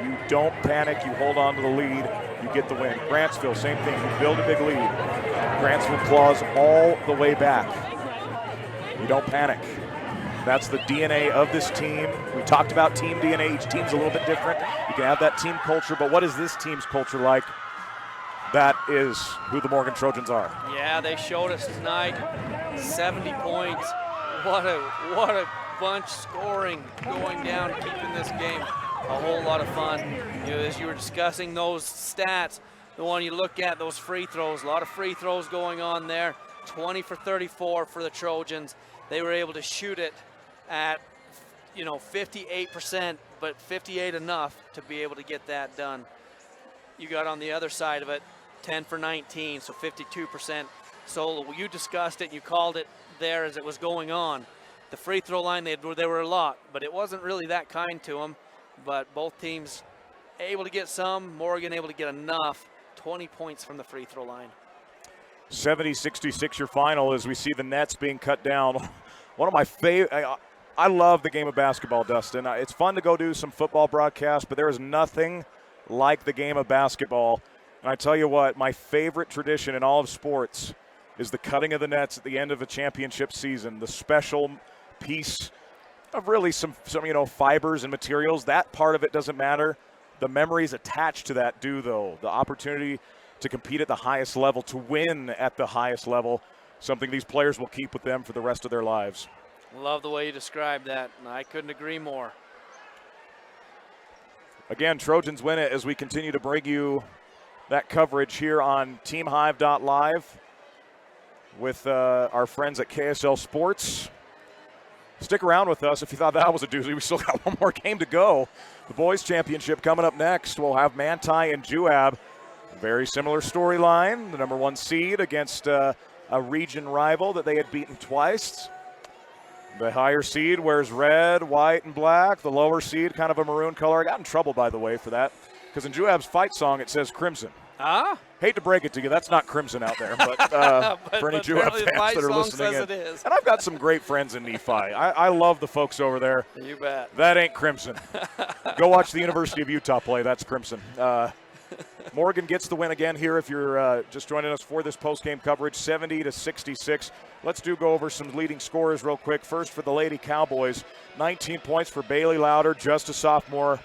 You don't panic, you hold on to the lead, you get the win. Grantsville, same thing, you build a big lead. Grantsville claws all the way back. You don't panic. That's the DNA of this team. We talked about team DNA. Each team's a little bit different. You can have that team culture, but what is this team's culture like? That is who the Morgan Trojans are. Yeah, they showed us tonight. 70 points. What a bunch scoring going down, keeping this game a whole lot of fun. You know, as you were discussing those stats, the one you look at, those free throws, a lot of free throws going on there. 20 for 34 for the Trojans. They were able to shoot it at, 58%, but 58 enough to be able to get that done. You got on the other side of it, 10 for 19, so 52%. So you discussed it, you called it there as it was going on. The free throw line, they were a lot, but it wasn't really that kind to them. But both teams able to get some, Morgan able to get enough. 20 points from the free throw line. 70-66 your final as we see the nets being cut down. One of my favorite, I love the game of basketball, Dustin. It's fun to go do some football broadcasts, but there is nothing like the game of basketball. And I tell you what, my favorite tradition in all of sports is the cutting of the nets at the end of a championship season, the special piece of really some fibers and materials. That part of it doesn't matter. The memories attached to that do, though. The opportunity to compete at the highest level, to win at the highest level, something these players will keep with them for the rest of their lives. Love the way you described that, and I couldn't agree more. Again, Trojans win it as we continue to bring you that coverage here on TeamHive.live with our friends at KSL Sports. Stick around with us if you thought that was a doozy. We still got one more game to go. The boys championship coming up next. We'll have Manti and Juab. Very similar storyline. The number 1 seed against a region rival that they had beaten twice. The higher seed wears red, white, and black. The lower seed, kind of a maroon color. I got in trouble, by the way, for that, because in Juab's fight song, it says crimson. Hate to break it to you, that's not crimson out there, but for any Juab fans that are listening in. It is. And I've got some great friends in Nephi. I love the folks over there. You bet. That ain't crimson. Go watch the University of Utah play. That's crimson. Morgan gets the win again here if you're just joining us for this post-game coverage, 70-66. Let's go over some leading scorers real quick. First for the Lady Cowboys, 19 points for Bailey Louder, just a sophomore.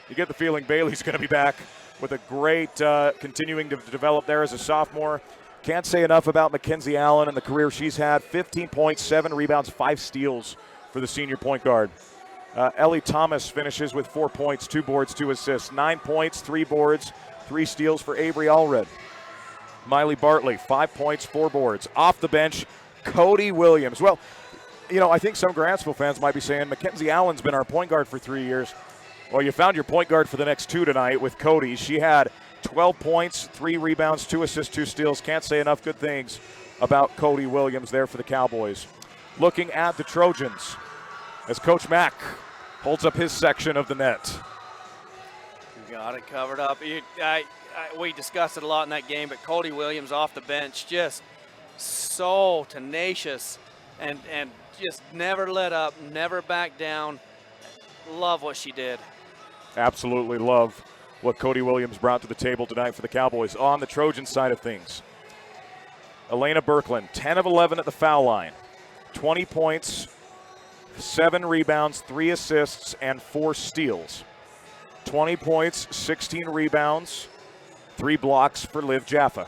You get the feeling Bailey's going to be back with a great continuing to develop there as a sophomore. Can't say enough about Mackenzie Allen and the career she's had. 15 points, 7 rebounds, 5 steals for the senior point guard. Ellie Thomas finishes with 4 points, 2 boards, 2 assists. 9 points, 3 boards, 3 steals for Avery Allred. Miley Bartley, 5 points, 4 boards. Off the bench, Cody Williams. Well, I think some Grantsville fans might be saying, Mackenzie Allen's been our point guard for 3 years. Well, you found your point guard for the next 2 tonight with Cody. She had 12 points, 3 rebounds, 2 assists, 2 steals. Can't say enough good things about Cody Williams there for the Cowboys. Looking at the Trojans as Coach Mack holds up his section of the net. Got it covered up. We discussed it a lot in that game, but Cody Williams off the bench, just so tenacious and just never let up, never back down. Love what she did. Absolutely love what Cody Williams brought to the table tonight for the Cowboys. On the Trojan side of things, Elena Birkland, 10 of 11 at the foul line, 20 points, 7 rebounds, 3 assists, and 4 steals. 20 points, 16 rebounds, 3 blocks for Liv Jaffa.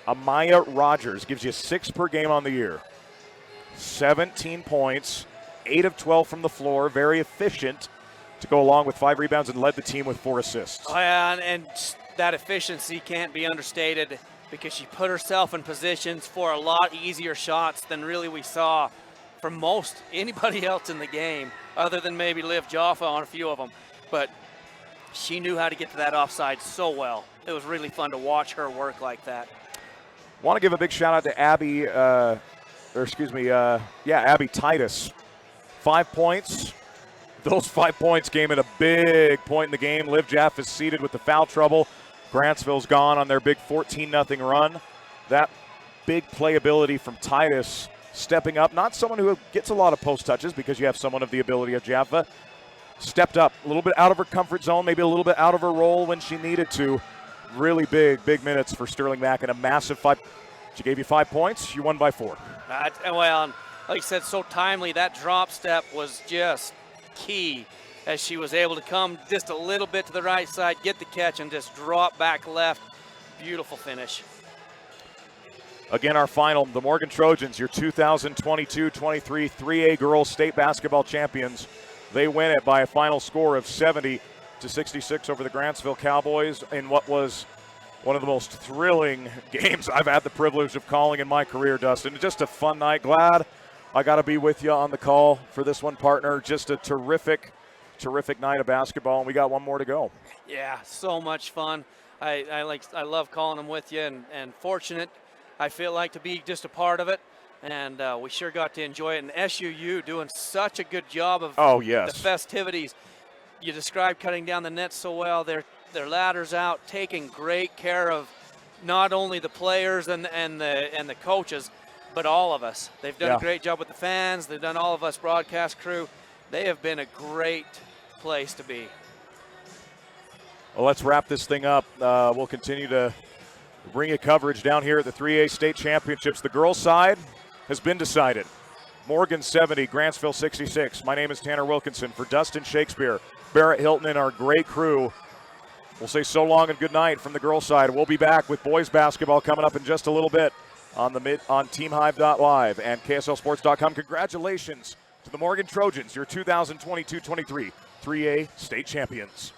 Amaya Rogers gives you 6 per game on the year. 17 points, 8 of 12 from the floor, very efficient to go along with 5 rebounds and led the team with 4 assists. Oh, yeah, and that efficiency can't be understated because she put herself in positions for a lot easier shots than really we saw from most anybody else in the game, other than maybe Liv Jaffa on a few of them. But she knew how to get to that offside so well. It was really fun to watch her work like that. Want to give a big shout out to Abby, Abby Titus. 5 points. Those 5 points came at a big point in the game. Liv Jaff is seated with the foul trouble. Grantsville's gone on their big 14-0 run. That big playability from Titus stepping up. Not someone who gets a lot of post touches because you have someone of the ability of Jaffa. Stepped up a little bit out of her comfort zone, maybe a little bit out of her role when she needed to. Really big minutes for Sterling Mack and a massive 5. She gave you 5 points. You won by 4. Well, like I said, so timely. That drop step was just key as she was able to come just a little bit to the right side, get the catch, and just drop back left. Beautiful finish. Again, our final, the Morgan Trojans, your 2022-23 3A girls state basketball champions. They win it by a final score of 70-66 over the Grantsville Cowboys in what was one of the most thrilling games I've had the privilege of calling in my career, Dustin. Just a fun night. Glad I got to be with you on the call for this one, partner. Just a terrific night of basketball, and we got one more to go. Yeah, so much fun. I love calling them with you, and fortunate I feel like to be just a part of it. And we sure got to enjoy it. And SUU doing such a good job of the festivities. You described cutting down the net so well. Their ladders out, taking great care of not only the players and the coaches, but all of us. They've done a great job with the fans. They've done all of us broadcast crew. They have been a great place to be. Well, let's wrap this thing up. We'll continue to bring you coverage down here at the 3A state championships. The girls' side has been decided. Morgan 70, Grantsville 66. My name is Tanner Wilkinson. For Dustin Shakespeare, Barrett Hilton, and our great crew, we'll say so long and good night from the girls' side. We'll be back with boys basketball coming up in just a little bit on TeamHive.live and KSLSports.com. Congratulations to the Morgan Trojans, your 2022-23 3A state champions.